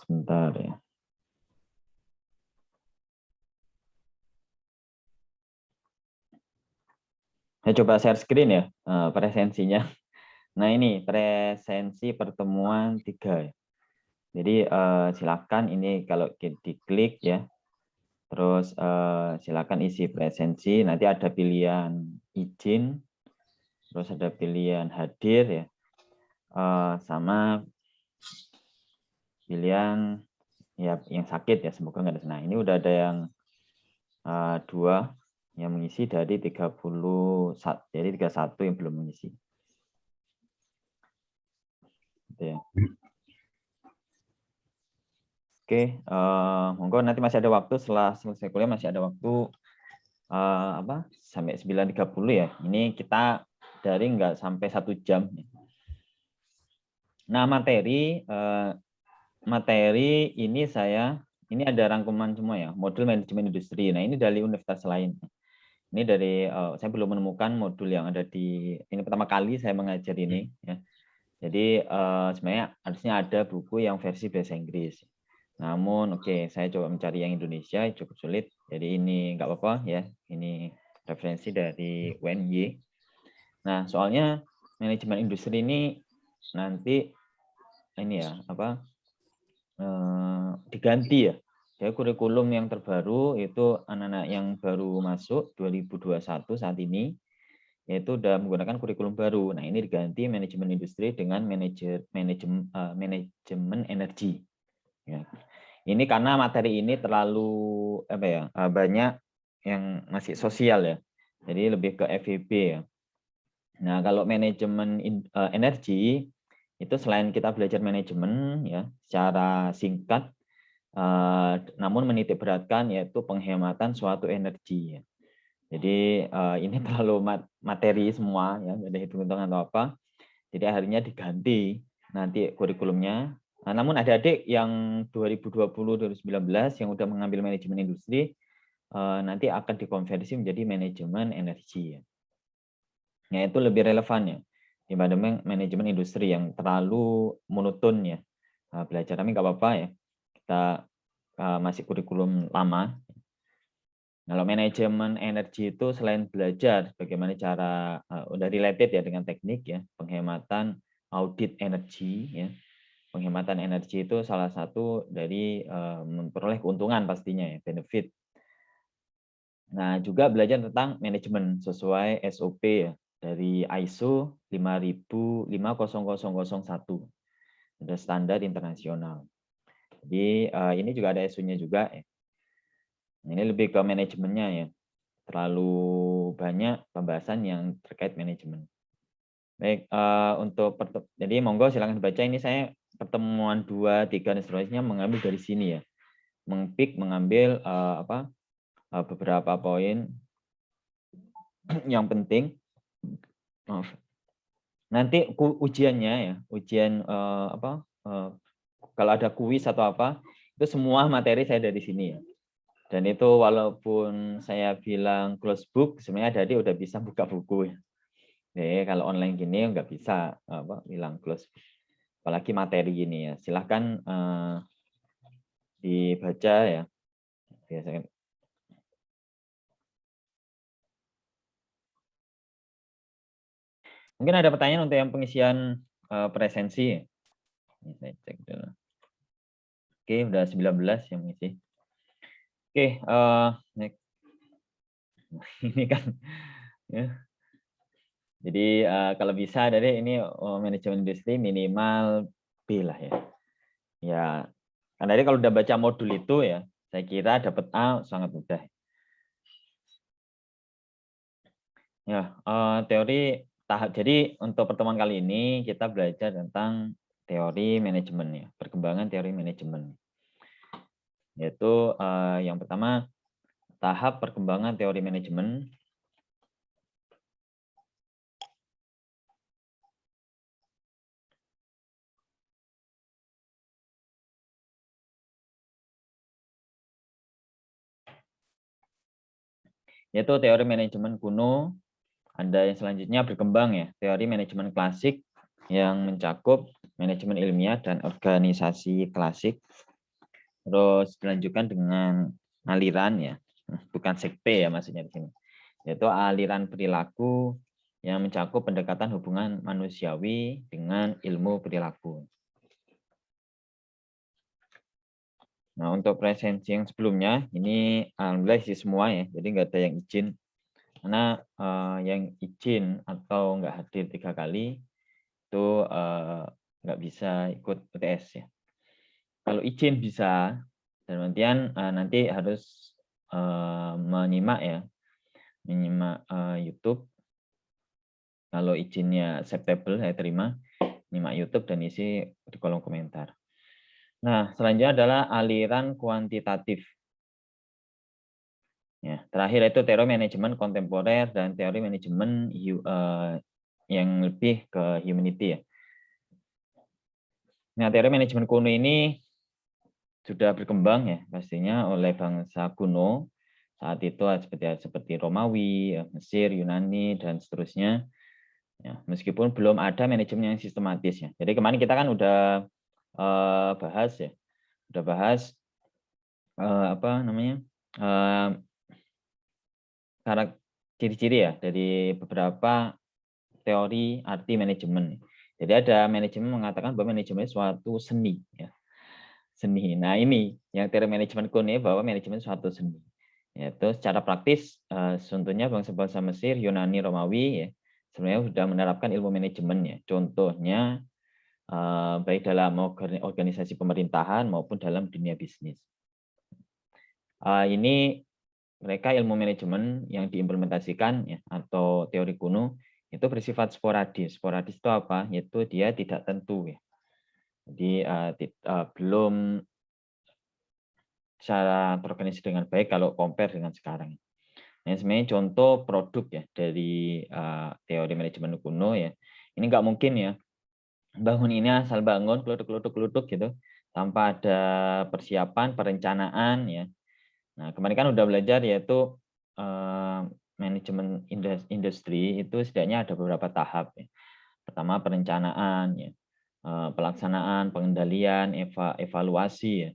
sebentar ya. Saya coba share screen ya, presensinya. Nah ini presensi pertemuan 3 ya. Jadi silakan ini kalau diklik ya, terus silakan isi presensi. Nanti ada pilihan izin, terus ada pilihan hadir ya, sama pilihan ya yang sakit ya. Semoga nggak ada. Nah ini udah ada yang 2 yang mengisi dari 31, jadi 31 yang belum mengisi. Gitu ya. Oke, monggo nanti masih ada waktu setelah selesai kuliah, masih ada waktu sampai 9.30 ya. Ini kita dari nggak sampai 1 jam. Nah materi ini ini ada rangkuman semua ya, modul manajemen industri. Nah ini dari universitas lain. Ini dari saya belum menemukan modul yang ada ini pertama kali saya mengajar ini ya. Jadi sebenarnya harusnya ada buku yang versi bahasa Inggris. Namun saya coba mencari yang Indonesia cukup sulit. Jadi ini nggak apa-apa ya. Ini referensi dari UNY. Nah, soalnya manajemen industri ini nanti ini ya diganti ya. Jadi kurikulum yang terbaru itu anak-anak yang baru masuk 2021 saat ini yaitu sudah menggunakan kurikulum baru. Nah, ini diganti manajemen industri dengan manajemen energi. Ya. Ini karena materi ini terlalu banyak yang masih sosial ya. Jadi lebih ke FEB ya. Nah, kalau manajemen energi itu selain kita belajar manajemen ya secara singkat, namun menitik beratkan yaitu penghematan suatu energi ya. Jadi ini terlalu materi semua ya, nggak ada hitung-hitungan atau apa. Jadi akhirnya diganti nanti kurikulumnya. Nah, namun adik-adik yang 2020-2019 yang udah mengambil manajemen industri nanti akan dikonversi menjadi manajemen energi ya. Nah, itu lebih relevan ya dibanding manajemen industri yang terlalu monoton ya. Belajar kami nggak apa-apa ya. Kita masih kurikulum lama. Kalau manajemen energi itu selain belajar bagaimana cara udah related ya dengan teknik ya, penghematan audit energi ya. Penghematan energi itu salah satu dari memperoleh keuntungan pastinya ya, benefit. Nah, juga belajar tentang manajemen sesuai SOP ya dari ISO 50001. Ada standar internasional. Jadi ini juga ada ISO-nya juga ya. Ini lebih ke manajemennya ya. Terlalu banyak pembahasan yang terkait manajemen. Baik, jadi monggo silakan dibaca. Ini saya pertemuan 2, 3 dan seterusnya mengambil dari sini ya. Mengambil beberapa poin yang penting. Nanti ujiannya ya, ujian kalau ada kuis atau apa, itu semua materi saya dari sini ya. Dan itu walaupun saya bilang close book, sebenarnya Dadi udah bisa buka buku ya. Jadi kalau online gini nggak bisa bilang close book. Apalagi materi gini ya. Silahkan dibaca ya. Biasanya. Mungkin ada pertanyaan untuk yang pengisian presensi. Ini saya cek dulu. Oke, udah 19 yang mengisi. Oke, next. Ini kan ya. Jadi kalau bisa dari ini manajemen industri minimal B lah ya. Ya, kan dari kalau udah baca modul itu ya, saya kira dapat A sangat mudah. Ya, teori tahap. Jadi untuk pertemuan kali ini kita belajar tentang teori manajemen ya, perkembangan teori manajemen. Yaitu yang pertama tahap perkembangan teori manajemen. Yaitu teori manajemen kuno. Ada yang selanjutnya berkembang ya, teori manajemen klasik yang mencakup manajemen ilmiah dan organisasi klasik. Terus dilanjutkan dengan aliran ya, bukan sekte ya maksudnya di sini. Yaitu aliran perilaku yang mencakup pendekatan hubungan manusiawi dengan ilmu perilaku. Nah, untuk presensi yang sebelumnya, ini alhamdulillah isi semua ya, jadi nggak ada yang izin. Karena yang izin atau nggak hadir 3 kali, itu nggak bisa ikut UTS ya. Kalau izin bisa, dan kemudian nanti harus menyimak ya, menyimak YouTube. Kalau izinnya acceptable, saya terima, nyimak YouTube dan isi di kolom komentar. Nah, selanjutnya adalah aliran kuantitatif. Ya, terakhir itu teori manajemen kontemporer dan teori manajemen yang lebih ke humanity ya. Nah, teori manajemen kuno ini sudah berkembang ya pastinya oleh bangsa kuno saat itu seperti Romawi, Mesir, Yunani dan seterusnya. Ya, meskipun belum ada manajemen yang sistematis ya. Jadi kemarin kita kan udah bahas ya, udah bahas apa namanya ciri-ciri ya dari beberapa teori arti manajemen. Jadi ada manajemen mengatakan bahwa manajemen suatu seni ya. Seni. Nah, ini yang teori manajemen kuno bahwa manajemen suatu seni. Yaitu secara praktis contohnya bangsa-bangsa Mesir, Yunani, Romawi ya sebenarnya sudah menerapkan ilmu manajemen ya. Contohnya baik dalam organisasi pemerintahan maupun dalam dunia bisnis. Ini mereka ilmu manajemen yang diimplementasikan ya, atau teori kuno itu bersifat sporadis. Sporadis itu apa? Yaitu dia tidak tentu ya. Jadi belum secara terorganisasi dengan baik kalau compare dengan sekarang. Nah, sebenarnya contoh produk ya dari teori manajemen kuno ya. Ini nggak mungkin ya bangun ini asal bangun keluduk gitu tanpa ada persiapan, perencanaan ya. Nah, kemarin kan udah belajar yaitu manajemen industri itu setidaknya ada beberapa tahap ya. Pertama perencanaan ya, pelaksanaan, pengendalian, evaluasi ya.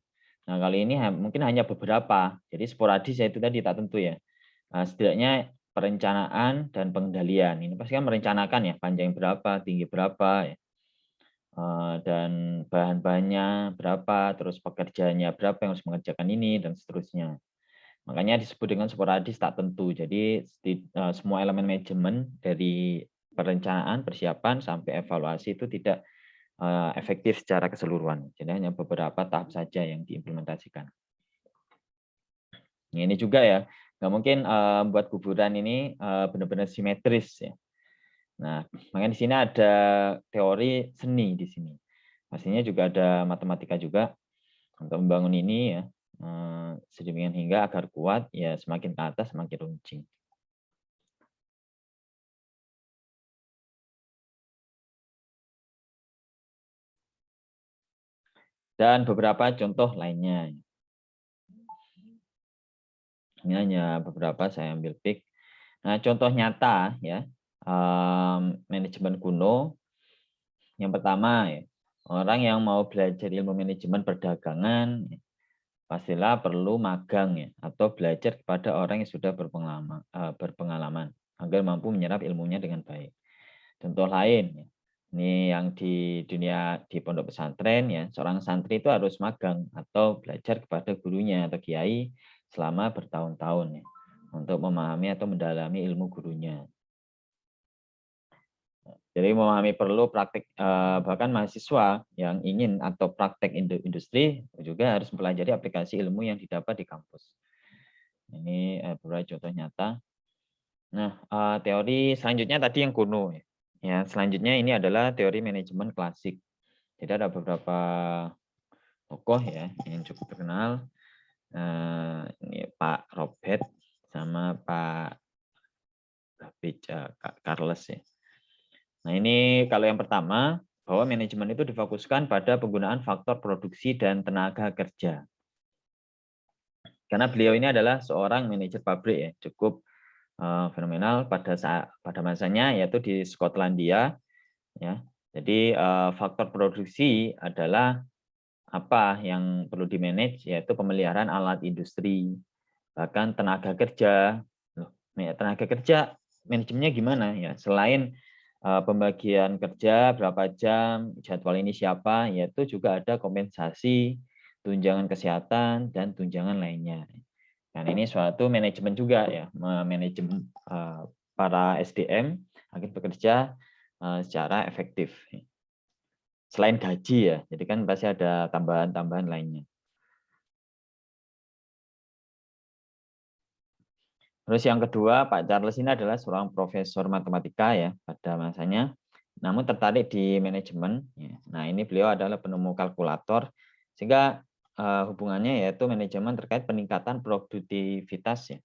Nah, kali ini mungkin hanya beberapa. Jadi sporadis ya itu tadi tak tentu ya. Setidaknya perencanaan dan pengendalian. Ini pasti kan merencanakan ya, panjang berapa, tinggi berapa ya. Dan bahan-bahannya berapa, terus pekerjaannya berapa yang harus mengerjakan ini dan seterusnya. Makanya disebut dengan sporadis tak tentu. Jadi semua elemen manajemen dari perencanaan, persiapan sampai evaluasi itu tidak efektif secara keseluruhan. Jadi hanya beberapa tahap saja yang diimplementasikan. Ini juga ya, nggak mungkin buat kuburan ini benar-benar simetris ya. Nah, makanya di sini ada teori seni di sini. Pastinya juga ada matematika juga untuk membangun ini ya. Sedemikian hingga agar kuat ya semakin ke atas semakin runcing. Dan beberapa contoh lainnya. Ini hanya beberapa saya ambil pick. Nah, contoh nyata ya manajemen kuno. Yang pertama ya, orang yang mau belajar ilmu manajemen perdagangan pastilah perlu magang ya atau belajar kepada orang yang sudah berpengalaman agar mampu menyerap ilmunya dengan baik. Contoh lain ya, ini yang di dunia di pondok pesantren ya, seorang santri itu harus magang atau belajar kepada gurunya atau kiai selama bertahun-tahun ya untuk memahami atau mendalami ilmu gurunya. Jadi memahami perlu praktik bahkan mahasiswa yang ingin atau praktek industri juga harus mempelajari aplikasi ilmu yang didapat di kampus. Ini beberapa contoh nyata. Nah, teori selanjutnya tadi yang kuno ya. Ya, selanjutnya ini adalah teori manajemen klasik. Jadi ada beberapa tokoh ya yang cukup terkenal. Ini Pak Robert sama Pak Carles ya. Nah, ini kalau yang pertama, bahwa manajemen itu difokuskan pada penggunaan faktor produksi dan tenaga kerja. Karena beliau ini adalah seorang manajer pabrik ya, cukup fenomenal pada masanya yaitu di Skotlandia ya. Jadi faktor produksi adalah apa yang perlu di-manage, yaitu pemeliharaan alat industri, bahkan tenaga kerja. Loh, tenaga kerja manajemennya gimana ya? Selain pembagian kerja berapa jam, jadwal ini siapa, yaitu juga ada kompensasi, tunjangan kesehatan dan tunjangan lainnya. Dan ini suatu manajemen juga ya, manajemen para SDM agar bekerja secara efektif. Selain gaji ya, jadi kan pasti ada tambahan-tambahan lainnya. Terus yang kedua, Pak Charles ini adalah seorang profesor matematika ya pada masanya, namun tertarik di manajemen. Nah, ini beliau adalah penemu kalkulator, sehingga hubungannya yaitu manajemen terkait peningkatan produktivitas ya,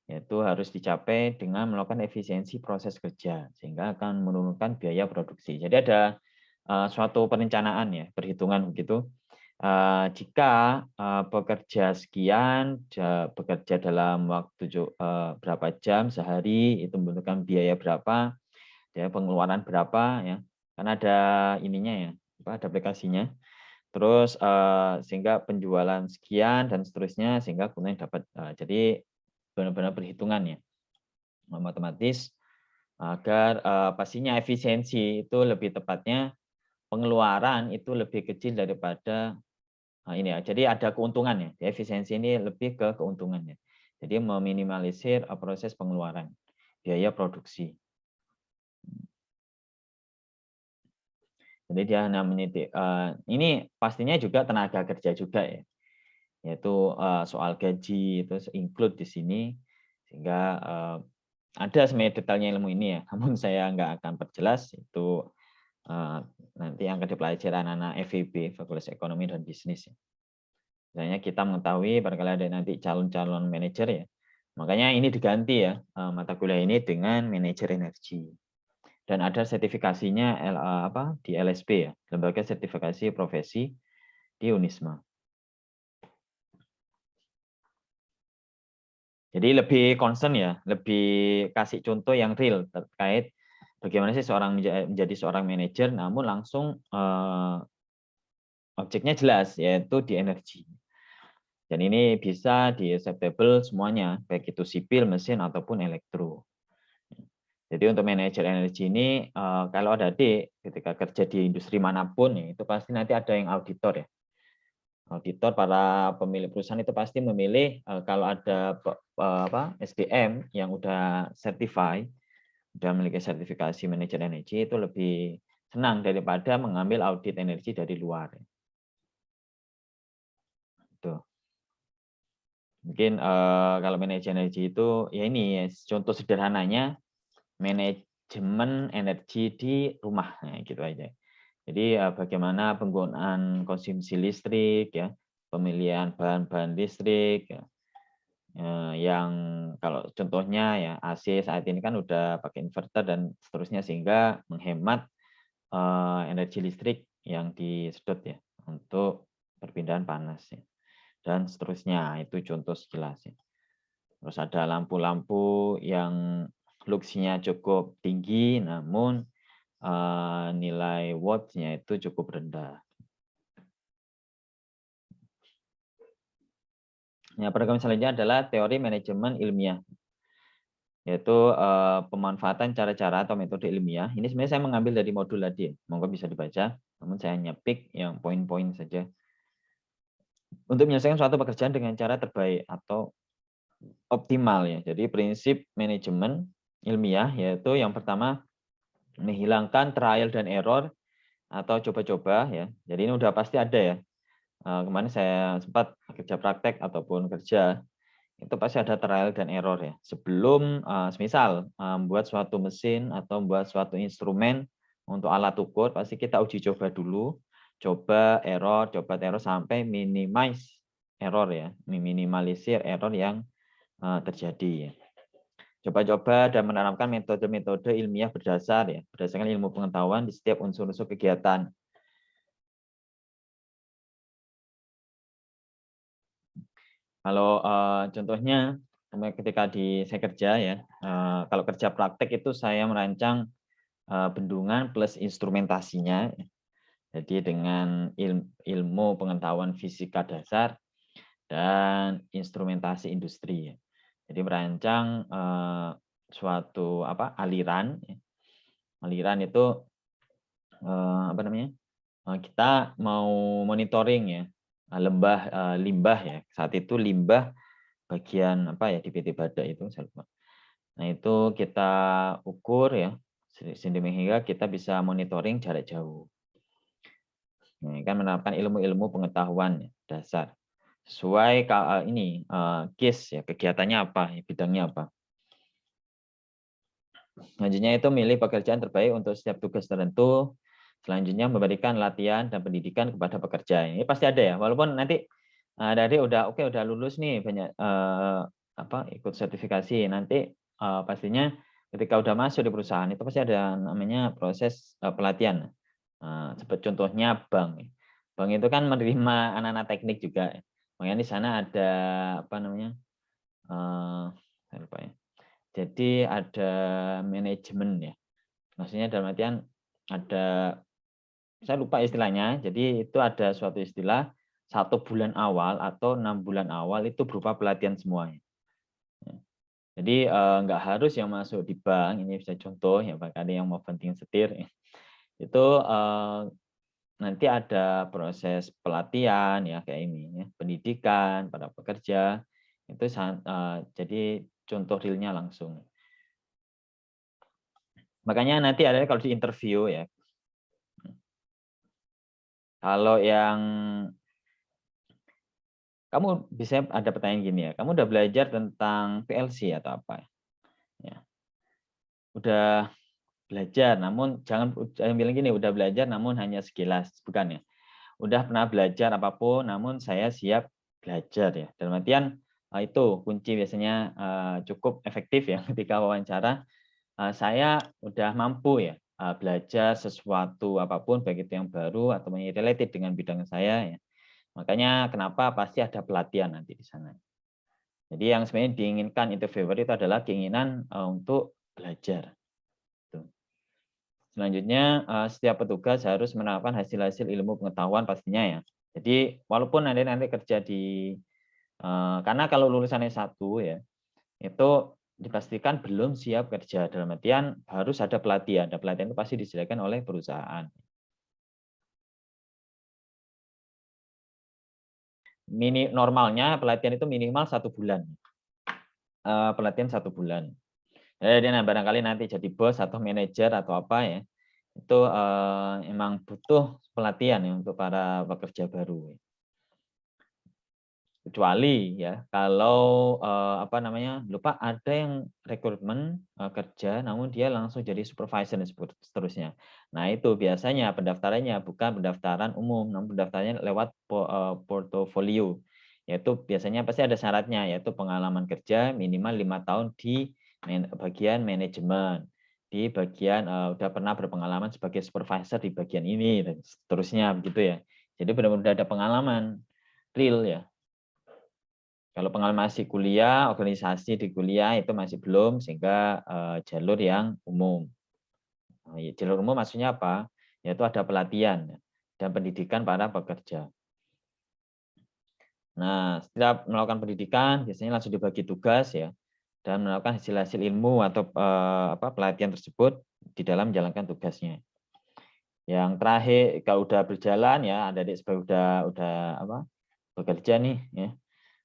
yaitu harus dicapai dengan melakukan efisiensi proses kerja, sehingga akan menurunkan biaya produksi. Jadi ada suatu perencanaan ya, perhitungan begitu. Jika bekerja sekian, bekerja dalam waktu berapa jam sehari, itu membutuhkan biaya berapa, ya pengeluaran berapa ya, kan ada ininya ya, ada aplikasinya. Terus sehingga penjualan sekian dan seterusnya, sehingga kemudian dapat. Jadi benar-benar perhitungan ya, matematis, agar pastinya efisiensi itu lebih tepatnya pengeluaran itu lebih kecil daripada ini ya. Jadi ada keuntungannya. Efisiensi ini lebih ke keuntungannya. Jadi meminimalisir proses pengeluaran, biaya produksi. Jadi dia namanya ini pastinya juga tenaga kerja juga ya. Yaitu soal gaji itu include di sini, sehingga ada sebenarnya detailnya ilmu ini ya. Namun saya nggak akan perjelas, itu nanti yang akan dipelajari anak-anak FEB, Fakultas Ekonomi dan Bisnis. Misalnya kita mengetahui barangkali ada nanti calon-calon manajer ya. Makanya ini diganti ya mata kuliah ini dengan manajer energi. Dan ada sertifikasinya di LSP ya, Lembaga Sertifikasi Profesi di Unisma. Jadi lebih concern ya, lebih kasih contoh yang real terkait bagaimana sih seorang menjadi seorang manajer, namun langsung objeknya jelas, yaitu di energi. Dan ini bisa di acceptable semuanya, baik itu sipil, mesin, ataupun elektro. Jadi untuk manajer energi ini, kalau ada ketika kerja di industri manapun, ya, itu pasti nanti ada yang auditor ya. Auditor, para pemilik perusahaan itu pasti memilih kalau ada SDM yang udah certified, udah memiliki sertifikasi manajer energi, itu lebih senang daripada mengambil audit energi dari luar. Tuh. Mungkin kalau manajer energi itu ya ini ya, contoh sederhananya manajemen energi di rumah, nah, gitu aja. Jadi bagaimana penggunaan konsumsi listrik ya, pemilihan bahan-bahan listrik ya, yang kalau contohnya ya AC saat ini kan udah pakai inverter dan seterusnya, sehingga menghemat energi listrik yang disedot ya untuk perpindahan panas ya, dan seterusnya. Itu contoh sekilas ya. Terus ada lampu-lampu yang luxnya cukup tinggi, namun nilai watt-nya itu cukup rendah. Ya, program selanjutnya adalah teori manajemen ilmiah, yaitu pemanfaatan cara-cara atau metode ilmiah. Ini sebenarnya saya mengambil dari modul tadi, monggo bisa dibaca, namun saya hanya pick yang poin-poin saja. Untuk menyelesaikan suatu pekerjaan dengan cara terbaik atau optimal ya. Jadi prinsip manajemen ilmiah yaitu yang pertama menghilangkan trial dan error atau coba-coba ya. Jadi ini udah pasti ada ya. Kemarin saya sempat kerja praktek ataupun kerja, itu pasti ada trial dan error ya. Sebelum semisal membuat suatu mesin atau membuat suatu instrumen untuk alat ukur, pasti kita uji coba dulu, coba error sampai minimize error ya, minimalisir error yang terjadi ya. Coba-coba dan menerapkan metode-metode ilmiah berdasarkan ilmu pengetahuan di setiap unsur-unsur kegiatan. Kalau contohnya ketika saya kerja ya, kalau kerja praktek itu saya merancang bendungan plus instrumentasinya. Jadi dengan ilmu pengetahuan fisika dasar dan instrumentasi industri. Jadi merancang suatu aliran. Aliran itu kita mau monitoring ya limbah ya. Saat itu limbah bagian di PT Badak itu saya lupa. Nah, itu kita ukur ya sehingga kita bisa monitoring jarak jauh. Nah, kan menerapkan ilmu-ilmu pengetahuan dasar sesuai case ya, kegiatannya apa, bidangnya apa. Selanjutnya itu milih pekerjaan terbaik untuk setiap tugas tertentu. Selanjutnya memberikan latihan dan pendidikan kepada pekerja. Ini pasti ada ya, walaupun nanti dari udah lulus nih banyak ikut sertifikasi, nanti pastinya ketika udah masuk di perusahaan itu pasti ada namanya proses pelatihan. Seperti contohnya bank. Bank itu kan menerima anak-anak teknik juga. Makanya di sana ada saya lupa ya. Jadi ada manajemen ya. Maksudnya dalam artian ada, saya lupa istilahnya. Jadi itu ada suatu istilah 1 bulan awal atau 6 bulan awal itu berupa pelatihan semuanya. Jadi nggak harus yang masuk di bank, ini bisa contoh ya, Pak, ada yang mau banting setir. Itu nanti ada proses pelatihan ya kayak ini ya, pendidikan pada pekerja. Itu jadi contoh realnya langsung. Makanya nanti ada kalau di interview ya. Kalau yang kamu bisa ada pertanyaan gini ya, kamu udah belajar tentang PLC atau apa? Ya. Udah belajar, namun jangan bilang gini, udah belajar namun hanya sekilas, bukan ya. Udah pernah belajar apapun, namun saya siap belajar ya. Dalam artian itu kunci biasanya cukup efektif ya ketika wawancara. Saya udah mampu ya belajar sesuatu apapun, baik itu yang baru atau yang related dengan bidang saya ya. Makanya kenapa pasti ada pelatihan nanti di sana. Jadi yang sebenarnya diinginkan interviewer itu adalah keinginan untuk belajar. Selanjutnya setiap petugas harus menerapkan hasil-hasil ilmu pengetahuan pastinya ya. Jadi walaupun nanti kerja di karena kalau lulusan S1 ya itu dipastikan belum siap kerja, dalam artian harus ada pelatihan. Dan pelatihan itu pasti disediakan oleh perusahaan. Normalnya pelatihan itu minimal 1 bulan. Pelatihan 1 bulan. Jadi barangkali nanti jadi bos atau manajer atau apa ya, itu emang butuh pelatihan ya untuk para pekerja baru. Kecuali ya kalau lupa ada yang rekrutmen kerja namun dia langsung jadi supervisor dan seterusnya. Nah, itu biasanya pendaftarannya bukan pendaftaran umum, namun pendaftarannya lewat portofolio. Yaitu biasanya pasti ada syaratnya, yaitu pengalaman kerja minimal 5 tahun di bagian manajemen, di bagian udah pernah berpengalaman sebagai supervisor di bagian ini dan seterusnya begitu ya. Jadi benar-benar ada pengalaman real ya. Kalau pengalaman masih kuliah, organisasi di kuliah itu masih belum, sehingga jalur yang umum. Jalur umum maksudnya apa? Yaitu ada pelatihan dan pendidikan para pekerja. Nah, setiap melakukan pendidikan biasanya langsung dibagi tugas ya, dan melakukan hasil-hasil ilmu atau pelatihan tersebut di dalam menjalankan tugasnya. Yang terakhir, kalau udah berjalan ya, adik-adik udah bekerja nih ya.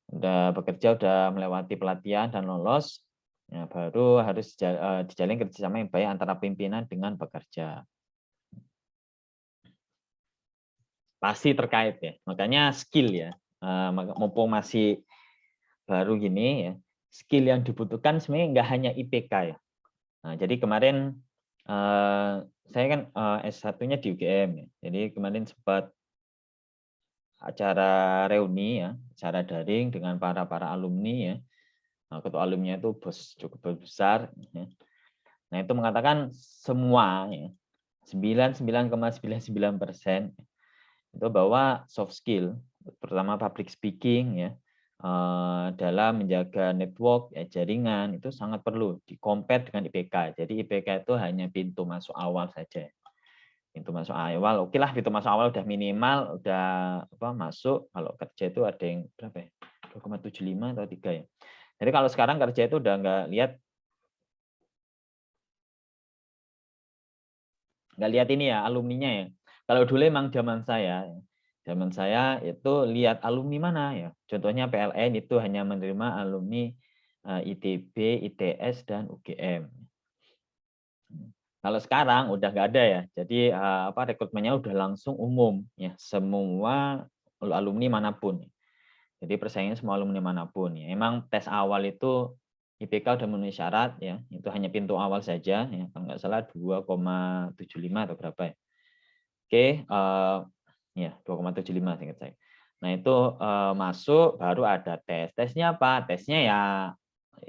Udah bekerja, udah melewati pelatihan dan lolos, ya baru harus dijalin kerjasama yang baik antara pimpinan dengan pekerja. Pasti terkait ya, makanya skill ya, mumpung masih baru gini ya, skill yang dibutuhkan sebenarnya nggak hanya IPK ya. Nah, jadi kemarin saya kan S1-nya di UGM ya, jadi kemarin sempat acara reuni ya, acara daring dengan para alumni ya. Ketua alumni itu bos cukup besar. Ya. Nah, itu mengatakan semua ya, 99,99% itu bahwa soft skill, pertama public speaking ya, dalam menjaga network, ya, jaringan itu sangat perlu di-compare dengan IPK. Jadi IPK itu hanya pintu masuk awal saja. Pintu masuk awal, oke lah, pintu masuk awal udah minimal, udah apa masuk. Kalau kerja itu ada yang berapa ya? 2,75 atau 3 ya. Jadi kalau sekarang kerja itu udah nggak lihat ini ya alumninya ya. Kalau dulu emang zaman saya itu lihat alumni mana ya. Contohnya PLN itu hanya menerima alumni ITB, ITS dan UGM. Kalau sekarang udah nggak ada ya. Jadi rekrutmennya udah langsung umum ya, semua alumni manapun. Jadi persaingan semua alumni manapun ya. Emang tes awal itu IPK udah memenuhi syarat ya. Itu hanya pintu awal saja ya. Kalau nggak salah 2,75 atau berapa ya. Oke, ya 2,75 seingat saya. Nah, itu masuk baru ada tes. Tesnya apa? Tesnya ya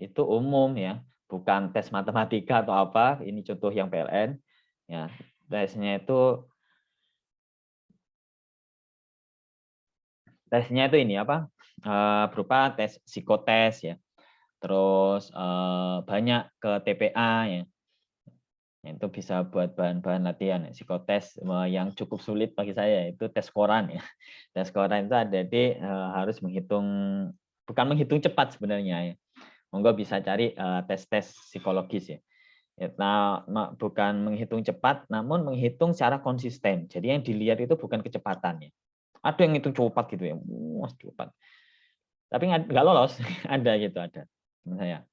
itu umum ya, bukan tes matematika atau apa. Ini contoh yang PLN. Ya, tesnya itu ini apa? Berupa tes psikotes ya. Terus banyak ke TPA ya. Itu bisa buat bahan-bahan latihan. Psikotes yang cukup sulit bagi saya itu tes koran ya. Tes koran itu ada di harus menghitung, bukan menghitung cepat sebenarnya ya. Monggo bisa cari tes-tes psikologis ya. Nah, bukan menghitung cepat, namun menghitung secara konsisten. Jadi yang dilihat itu bukan kecepatannya. Ada yang hitung cepat gitu ya, wah cepat. Tapi nggak lolos, ada gitu ada. Menurut saya,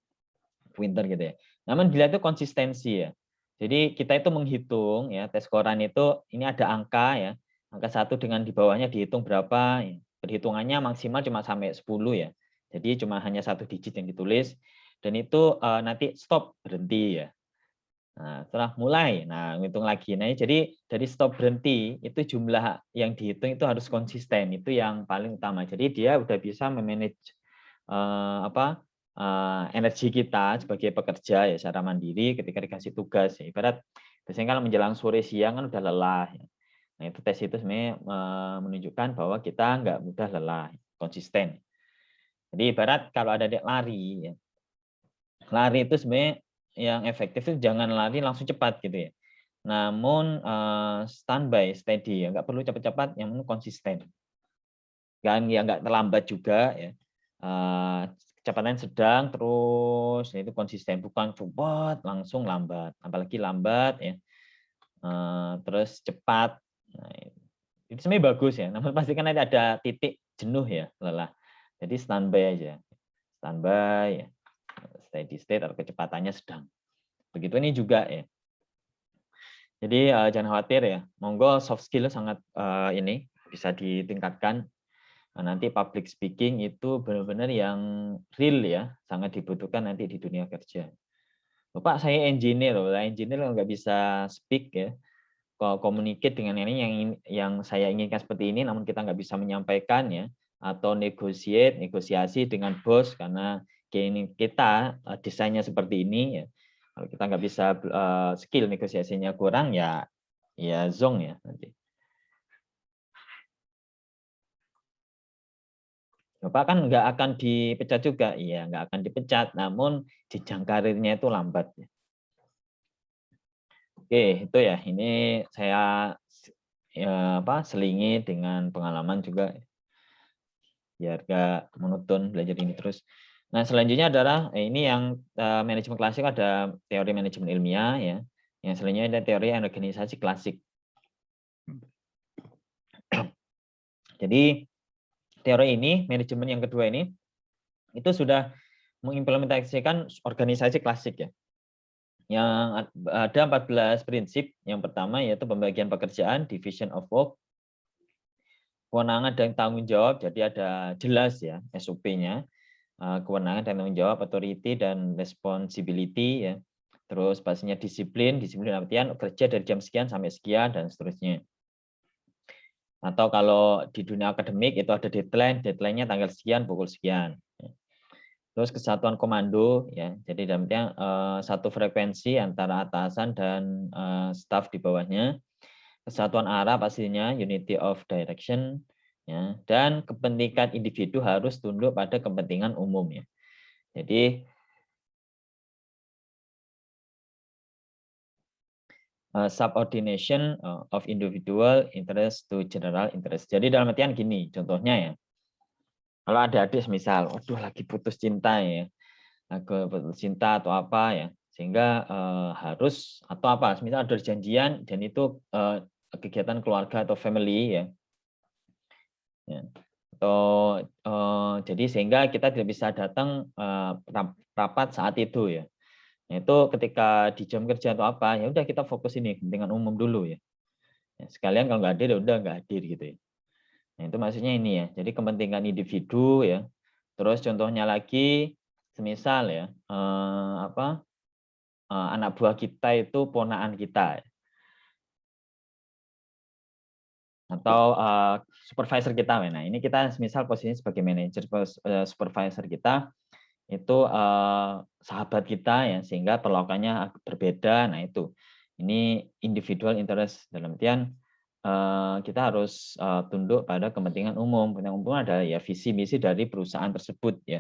pinter gitu ya. Namun dilihat itu konsistensi ya. Jadi kita itu menghitung ya, tes koran itu ini ada angka ya. Angka 1 dengan di bawahnya dihitung berapa ya. Perhitungannya maksimal cuma sampai 10 ya. Jadi cuma hanya 1 digit yang ditulis dan itu nanti stop berhenti ya. Nah, setelah mulai, nah ngitung lagi. Nah, jadi dari stop berhenti itu jumlah yang dihitung itu harus konsisten. Itu yang paling utama. Jadi dia udah bisa memanage energi kita sebagai pekerja ya secara mandiri ketika dikasih tugas. Ya. Ibarat biasanya kalau menjelang sore siang kan udah lelah. Ya. Nah, itu tes itu sebenarnya menunjukkan bahwa kita nggak mudah lelah, konsisten. Jadi ibarat kalau ada dek lari, ya, lari itu sebenarnya yang efektif itu jangan lari langsung cepat gitu ya. Namun standby, steady ya, nggak perlu cepat-cepat, yang penting konsisten. Dan ya nggak terlambat juga ya. Kecepatan sedang terus ya itu konsisten, bukan cepat langsung lambat. Apalagi lambat ya. Terus cepat. Nah, itu sebenarnya bagus ya. Namun pastikan ada titik jenuh ya, lelah. Jadi standby aja. Standby ya. Steady state atau kecepatannya sedang. Begitu ini juga ya. Jadi jangan khawatir ya. Monggo soft skill sangat ini bisa ditingkatkan. Nanti public speaking itu benar-benar yang real ya, sangat dibutuhkan nanti di dunia kerja. Bapak saya engineer loh, engineer nggak bisa speak ya, communicate dengan ini yang saya inginkan seperti ini, namun kita nggak bisa menyampaikan ya, atau negosiasi dengan bos karena kita desainnya seperti ini ya. Kalau kita nggak bisa skill negosiasinya kurang ya zong ya nanti. Bapak kan nggak akan dipecat juga, iya nggak akan dipecat, namun jenjang karirnya itu lambat. Oke, itu ya. Ini saya selingi dengan pengalaman juga, biar nggak monoton belajar ini terus. Nah, selanjutnya adalah ini yang manajemen klasik, ada teori manajemen ilmiah ya. Yang selanjutnya ada teori organisasi klasik. Jadi teori ini, manajemen yang kedua ini, itu sudah mengimplementasikan organisasi klasik ya. Yang ada 14 prinsip. Yang pertama yaitu pembagian pekerjaan, division of work, kewenangan dan tanggung jawab. Jadi ada jelas ya SOP-nya, kewenangan dan tanggung jawab, authority dan responsibility ya. Terus pastinya disiplin artian kerja dari jam sekian sampai sekian dan seterusnya. Atau kalau di dunia akademik itu ada deadline-nya tanggal sekian, pukul sekian. Terus kesatuan komando ya, jadi dalamnya satu frekuensi antara atasan dan staf di bawahnya. Kesatuan arah pastinya, unity of direction. ya, dan kepentingan individu harus tunduk pada kepentingan umum ya. Jadi subordination of individual interest to general interest. Jadi dalam artian gini, contohnya ya, kalau ada adik misal, waduh lagi putus cinta ya, lagi putus cinta atau apa ya, sehingga harus atau apa, misal ada janjian dan itu kegiatan keluarga atau family ya, atau jadi sehingga kita tidak bisa datang rapat saat itu ya. Nah, itu ketika di jam kerja atau apa, ya udah kita fokus ini kepentingan umum dulu ya. Sekalian kalau nggak hadir ya udah nggak hadir gitu ya. Nah, itu maksudnya ini ya. Jadi kepentingan individu ya. Terus contohnya lagi, semisal ya anak buah kita itu ponaan kita ya. Atau supervisor kita. Nah, ini kita misal posisinya sebagai manajer, supervisor kita itu sahabat kita ya, sehingga perlakuannya berbeda. Nah, itu. Ini individual interest dalam artian kita harus tunduk pada kepentingan umum. Kepentingan umum adalah ya visi misi dari perusahaan tersebut ya,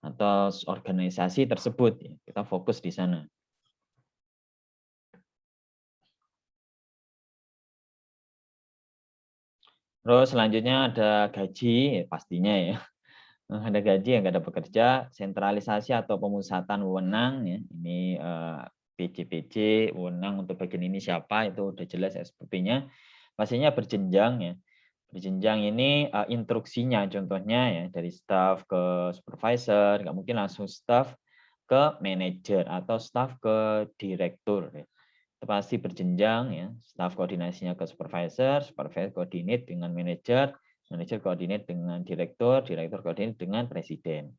atau organisasi tersebut ya. Kita fokus di sana. Terus selanjutnya ada gaji, pastinya ya. Ada gaji yang nggak ada bekerja, sentralisasi atau pemusatan wewenang ya. Ini PJ, wewenang untuk bagian ini siapa, itu udah jelas SPP-nya. Pastinya berjenjang ya. Berjenjang ini instruksinya contohnya ya dari staff ke supervisor, nggak mungkin langsung staff ke manajer atau staff ke direktur ya. Itu pasti berjenjang ya, staff koordinasinya ke supervisor, supervisor koordinat dengan manajer, manajer koordinat dengan direktur, direktur koordinat dengan presiden.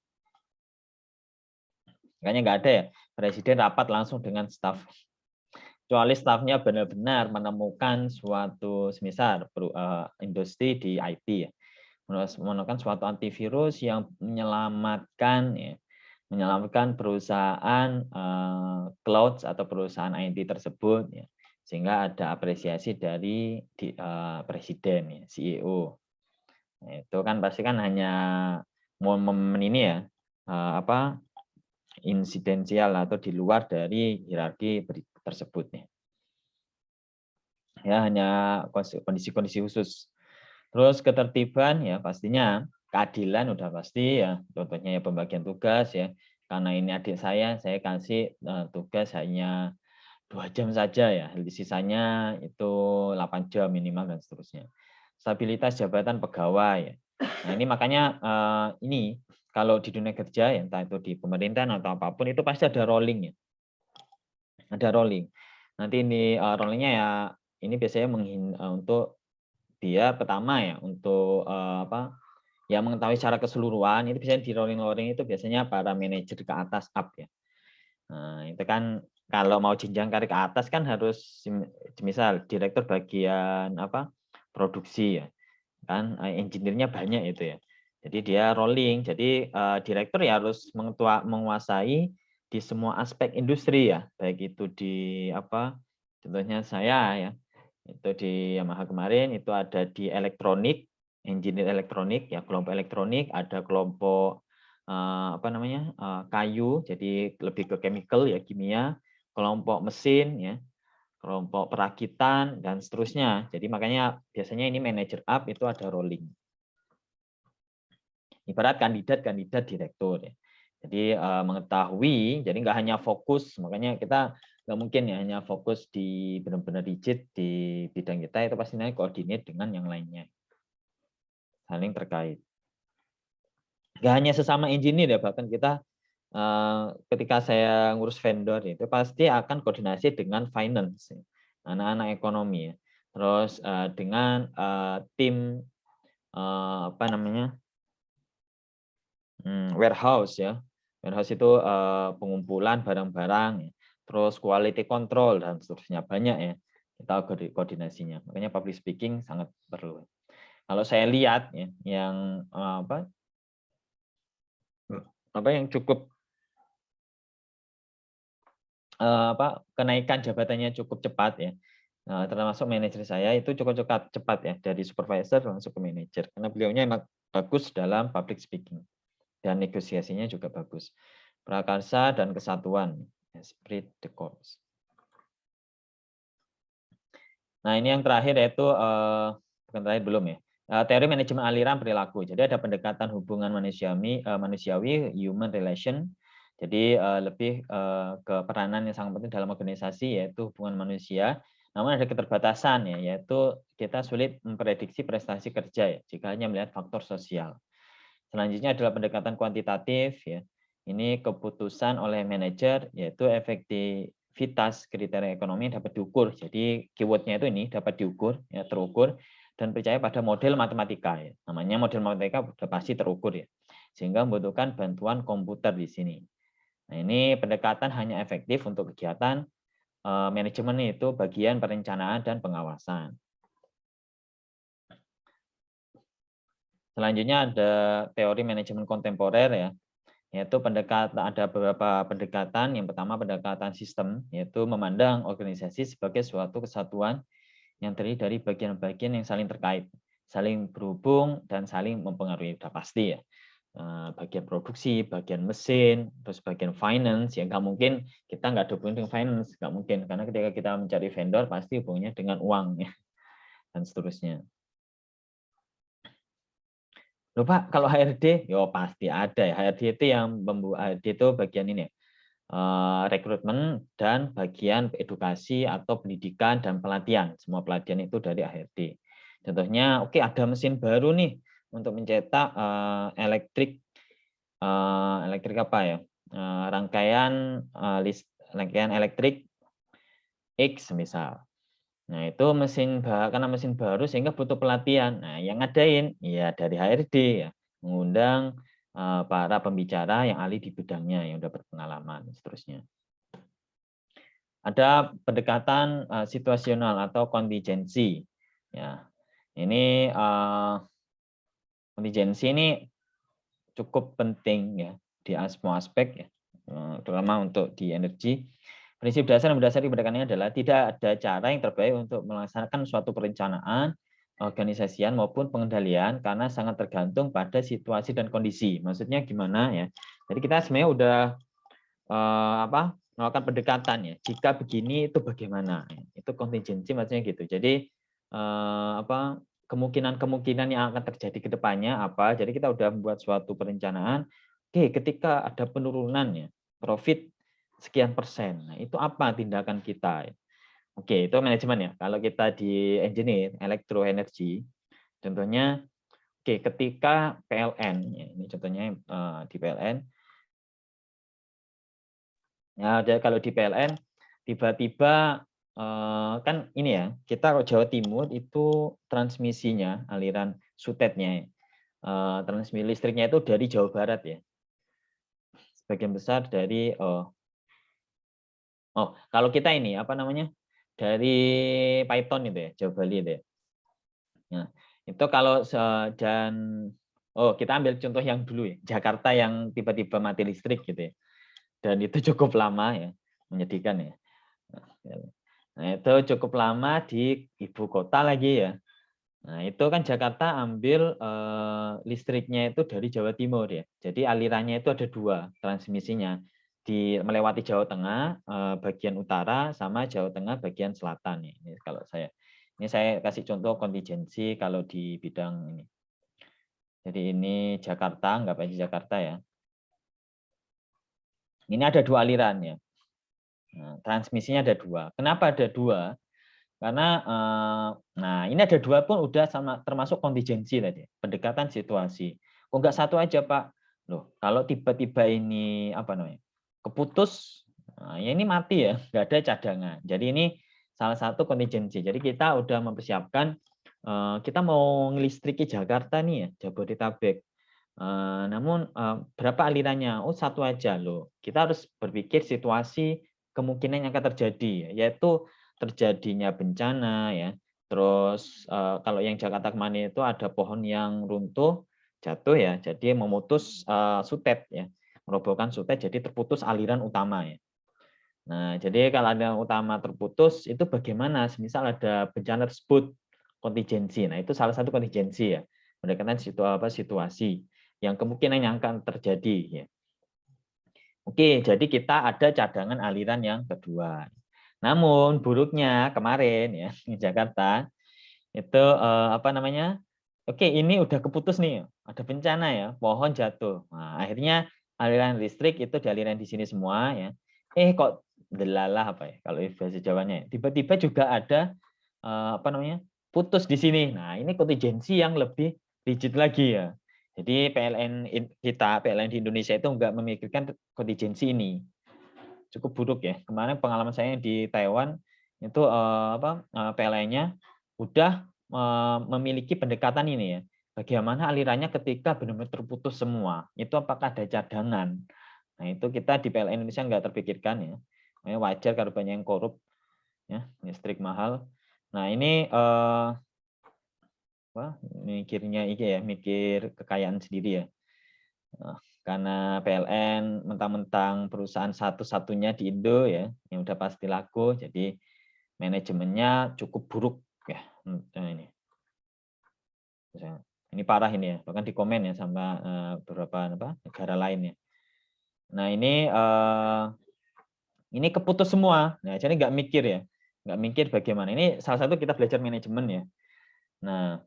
Makanya nggak ada ya, presiden rapat langsung dengan staff. Kecuali staffnya benar-benar menemukan suatu, semisal industri di IT ya, menemukan suatu antivirus yang menyelamatkan ya, menyelamatkan perusahaan cloud atau perusahaan IT tersebut ya, sehingga ada apresiasi dari presiden ya, CEO. Nah, itu kan pasti kan hanya momen ini ya, insidensial atau di luar dari hierarki tersebut ya. Ya, hanya kondisi-kondisi khusus. Terus ketertiban ya pastinya, keadilan udah pasti ya. Contohnya ya pembagian tugas ya. Karena ini adik saya kasih tugas hanya 2 jam saja ya. Sisanya itu 8 jam minimal dan seterusnya. Stabilitas jabatan pegawai ya. Nah, ini makanya ini kalau di dunia kerja ya, entah itu di pemerintahan atau apapun itu pasti ada rolling ya. Ada rolling. Nanti ini rollingnya ya ini biasanya untuk dia pertama ya untuk ya mengetahui secara keseluruhan itu biasanya di rolling itu biasanya para manajer ke atas up ya. Nah, itu kan kalau mau jenjang karir ke atas kan harus misal direktur bagian produksi ya. Kan engineer-nya banyak itu ya. Jadi dia rolling. Jadi direktur ya harus menguasai di semua aspek industri ya, baik itu di contohnya saya ya, itu di Yamaha kemarin itu ada di elektronik, engineer elektronik ya, kelompok elektronik, ada kelompok kayu, jadi lebih ke chemical ya, kimia, kelompok mesin ya, kelompok perakitan dan seterusnya. Jadi makanya biasanya ini manager up itu ada rolling. Ibarat kandidat direktur ya. Jadi mengetahui, jadi nggak hanya fokus, makanya kita nggak mungkin ya hanya fokus di benar-benar rigid di bidang kita, itu pasti nanti koordinat dengan yang lainnya, saling terkait. Nggak hanya sesama engineer ya, bahkan kita ketika saya ngurus vendor itu pasti akan koordinasi dengan finance, anak-anak ekonomi ya. Terus dengan tim warehouse ya. Warehouse itu pengumpulan barang-barang, terus quality control dan seterusnya, banyak ya kita koordinasinya. Makanya public speaking sangat perlu. Kalau saya lihat ya yang yang cukup kenaikan jabatannya cukup cepat ya. termasuk manajer saya itu cukup cepat ya, dari supervisor langsung ke manajer, karena beliaunya emang bagus dalam public speaking dan negosiasinya juga bagus. Prakarsa dan kesatuan, esprit de corps. Nah, ini yang terakhir yaitu bukan terakhir, belum ya. Teori manajemen aliran perilaku. Jadi ada pendekatan hubungan manusiawi, human relation. Jadi lebih ke peranan yang sangat penting dalam organisasi, yaitu hubungan manusia. Namun ada keterbatasan ya, yaitu kita sulit memprediksi prestasi kerja ya, jika hanya melihat faktor sosial. Selanjutnya adalah pendekatan kuantitatif ya. Ini keputusan oleh manajer, yaitu efektivitas kriteria ekonomi dapat diukur. Jadi keywordnya itu ini dapat diukur, ya, terukur, dan percaya pada model matematika. Ya. Namanya model matematika sudah pasti terukur ya, sehingga membutuhkan bantuan komputer di sini. Nah, ini pendekatan hanya efektif untuk kegiatan manajemen itu bagian perencanaan dan pengawasan. Selanjutnya ada teori manajemen kontemporer ya, yaitu ada beberapa pendekatan. Yang pertama pendekatan sistem, yaitu memandang organisasi sebagai suatu kesatuan yang terdiri dari bagian-bagian yang saling terkait, saling berhubung dan saling mempengaruhi. Sudah pasti ya, bagian produksi, bagian mesin, terus bagian finance, ya nggak mungkin kita nggak ada hubungan dengan finance, nggak mungkin, karena ketika kita mencari vendor pasti hubungannya dengan uang ya, dan seterusnya. Loh Pak, kalau HRD, yo pasti ada ya. HRD itu yang membuat, HRD itu bagian ini ya, rekrutmen dan bagian edukasi atau pendidikan dan pelatihan. Semua pelatihan itu dari HRD. Contohnya, oke, ada mesin baru nih untuk mencetak elektrik apa ya? Rangkaian elektrik X misal. Nah, itu karena mesin baru sehingga butuh pelatihan. Nah, yang ngadain ya dari HRD ya, mengundang para pembicara yang ahli di bidangnya yang udah berpengalaman seterusnya. Ada pendekatan situasional atau kontingensi. Ya, ini kontingensi ini cukup penting ya di semua aspek ya, terutama untuk di energi. Prinsip dasar yang mendasari pendekatannya adalah tidak ada cara yang terbaik untuk melaksanakan suatu perencanaan, organisasian maupun pengendalian karena sangat tergantung pada situasi dan kondisi. Maksudnya gimana ya? Jadi kita sebenarnya udah melakukan pendekatan ya. Jika begini itu bagaimana? Itu kontingensi maksudnya gitu. Jadi kemungkinan-kemungkinan yang akan terjadi ke depannya apa? Jadi kita udah membuat suatu perencanaan. Oke, ketika ada penurunan ya, profit sekian persen. Nah, itu apa tindakan kita? Oke, itu manajemen ya. Kalau kita di engineer, elektro energi, contohnya, oke, ketika PLN, ya, ini contohnya di PLN, ya, kalau di PLN, tiba-tiba kan ini ya, kita kalau Jawa Timur itu transmisinya, aliran sutetnya, transmisi listriknya itu dari Jawa Barat ya. Sebagian besar dari kalau kita ini apa namanya? Dari Python itu ya, Jawa Bali itu ya. Nah, itu kalau dan kita ambil contoh yang dulu ya, Jakarta yang tiba-tiba mati listrik gitu ya. Dan itu cukup lama ya, menyedihkan ya. Nah, itu cukup lama di ibu kota lagi ya. Nah, itu kan Jakarta ambil listriknya itu dari Jawa Timur ya. Jadi alirannya itu ada dua transmisinya. Melewati Jawa Tengah bagian utara sama Jawa Tengah bagian selatan ya. Ini saya kasih contoh kontingensi kalau di bidang ini. Jadi ini Jakarta, anggap aja Jakarta ya. Ini ada dua aliran ya. Nah, transmisinya ada dua. Kenapa ada dua? Karena ini ada dua pun udah termasuk kontingensi tadi, pendekatan situasi. Kok nggak satu aja Pak? Loh, kalau tiba-tiba ini apa namanya keputus, ya ini mati ya, nggak ada cadangan. Jadi ini salah satu kontingensi. Jadi kita udah mempersiapkan, kita mau ngelistriki Jakarta nih ya, Jabodetabek. Namun berapa alirannya? Oh satu aja loh. Kita harus berpikir situasi kemungkinan yang akan terjadi, yaitu terjadinya bencana ya. Terus kalau yang Jakarta kemarin itu ada pohon yang runtuh jatuh ya, jadi memutus sutet ya, merobohkan sutet, jadi terputus aliran utama ya. Nah, jadi kalau ada yang utama terputus, itu bagaimana? Misal ada bencana tersebut, kontingensi. Nah, itu salah satu kontingensi ya. Pendekatan situasi yang kemungkinan yang akan terjadi. Ya. Oke, jadi kita ada cadangan aliran yang kedua. Namun buruknya kemarin ya di Jakarta itu apa namanya? Oke, ini udah keputus nih, ada bencana ya, pohon jatuh. Nah, akhirnya aliran listrik itu dialiran di sini semua ya. Kok delalah apa ya kalau bahasa Jawanya. Tiba-tiba juga ada apa namanya? Putus di sini. Nah, ini kontingensi yang lebih rigid lagi ya. Jadi kita, PLN di Indonesia itu enggak memikirkan kontingensi ini. Cukup buruk ya. Kemarin pengalaman saya di Taiwan itu PLN-nya udah memiliki pendekatan ini ya. Bagaimana alirannya ketika benar-benar terputus semua? Itu apakah ada cadangan? Nah, itu kita di PLN Indonesia nggak terpikirkan ya. Makanya wajar kalau banyak yang korup ya, listrik mahal. Nah, ini mikirnya ya, mikir kekayaan sendiri ya. Karena PLN mentang-mentang perusahaan satu-satunya di Indo ya, yang udah pasti laku, jadi manajemennya cukup buruk ya. Ini. Ini parah ini ya, bahkan di komen ya sama beberapa negara lain ya. Nah ini keputus semua. Nah jadi nggak mikir ya, nggak mikir bagaimana. Ini salah satu kita belajar manajemen ya. Nah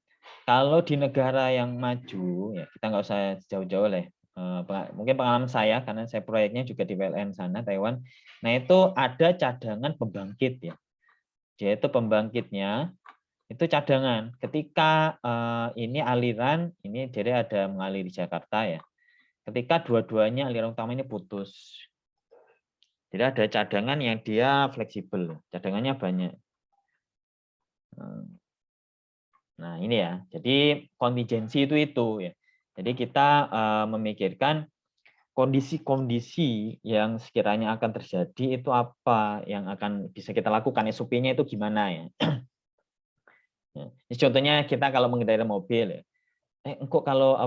kalau di negara yang maju ya kita nggak usah jauh-jauh lah. Mungkin pengalaman saya karena saya proyeknya juga di PLN sana Taiwan. Nah itu ada cadangan pembangkit ya. Yaitu pembangkitnya itu cadangan. Ketika ini aliran, ini jadi ada mengalir di Jakarta ya. Ketika dua-duanya aliran utama ini putus. Jadi ada cadangan yang dia fleksibel. Cadangannya banyak. Nah ini ya. Jadi kontingensi itu ya. Jadi kita memikirkan kondisi-kondisi yang sekiranya akan terjadi itu apa yang akan bisa kita lakukan. SOP-nya itu gimana ya. Contohnya kita kalau mengendarai mobil ya. Engkau kalau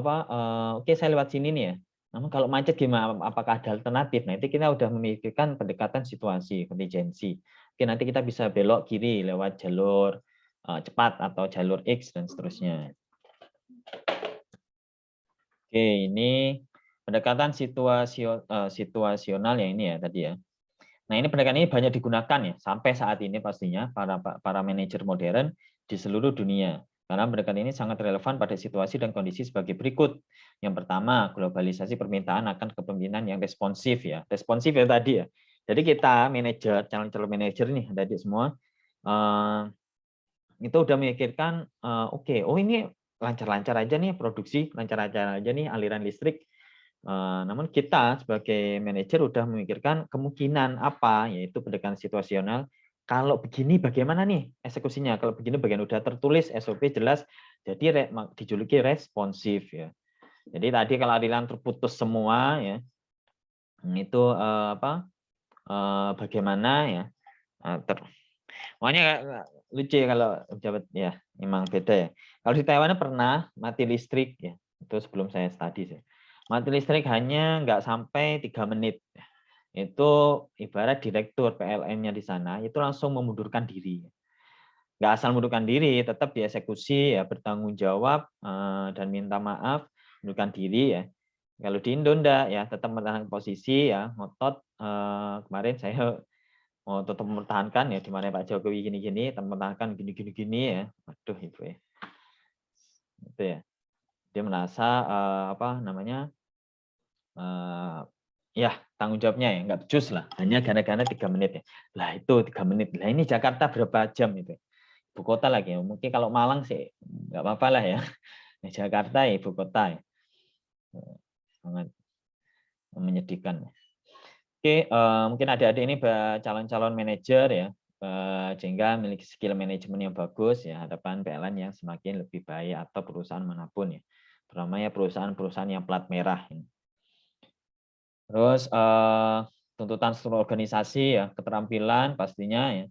oke saya lewat sini nih ya. Namun kalau macet gimana? Apakah ada alternatif? Nah, itu kita udah memikirkan pendekatan situasi, kontingensi. Oke, nanti kita bisa belok kiri lewat jalur cepat atau jalur X dan seterusnya. Oke, ini pendekatan situasional ya ini ya tadi ya. Nah, ini pendekatan ini banyak digunakan ya sampai saat ini pastinya para manajer modern di seluruh dunia. Karena pendekatan ini sangat relevan pada situasi dan kondisi sebagai berikut. Yang pertama, globalisasi permintaan akan kepemimpinan yang responsif ya. Responsif ya tadi ya. Jadi kita manajer, calon-calon manajer nih tadi semua itu udah memikirkan oke, oh ini lancar-lancar aja nih produksi, lancar-lancar aja nih aliran listrik. Namun kita sebagai manajer udah memikirkan kemungkinan apa, yaitu pendekatan situasional. Kalau begini bagaimana nih eksekusinya? Kalau begini bagian udah tertulis SOP jelas, jadi dijuluki responsif ya. Jadi tadi kalau aliran terputus semua ya, itu bagaimana ya? Makanya lucu ya kalau pejabat ya, memang beda ya. Kalau di Taiwan pernah mati listrik ya, itu sebelum saya studi sih. Mati listrik hanya nggak sampai 3 menit. Itu ibarat direktur PLN-nya di sana itu langsung memundurkan diri. Nggak asal mundurkan diri, tetap dieksekusi ya, bertanggung jawab dan minta maaf, mundurkan diri ya. Kalau di Indo enggak ya, tetap mempertahankan posisi ya, ngotot. Kemarin saya mau tetap mempertahankan ya, di mana Pak Jokowi gini-gini, tetap mempertahankan gini-gini ya. Waduh itu ya. Itu ya. Dia merasa apa namanya? Ya tanggung jawabnya ya nggak becus lah, hanya gara-gara 3 menit ya. Lah itu 3 menit. Lah ini Jakarta berapa jam itu? Ibu kota lagi ya. Mungkin kalau Malang sih nggak apa-apa lah ya. Jakarta ya ibu kota ya. Sangat menyedihkan. Oke, mungkin adik-adik ini calon-calon manajer ya, sehingga memiliki skill manajemen yang bagus ya, hadapan PLN yang semakin lebih baik atau perusahaan manapun ya, terutama ya perusahaan-perusahaan yang plat merah. Terus tuntutan struktur organisasi ya, keterampilan pastinya ya,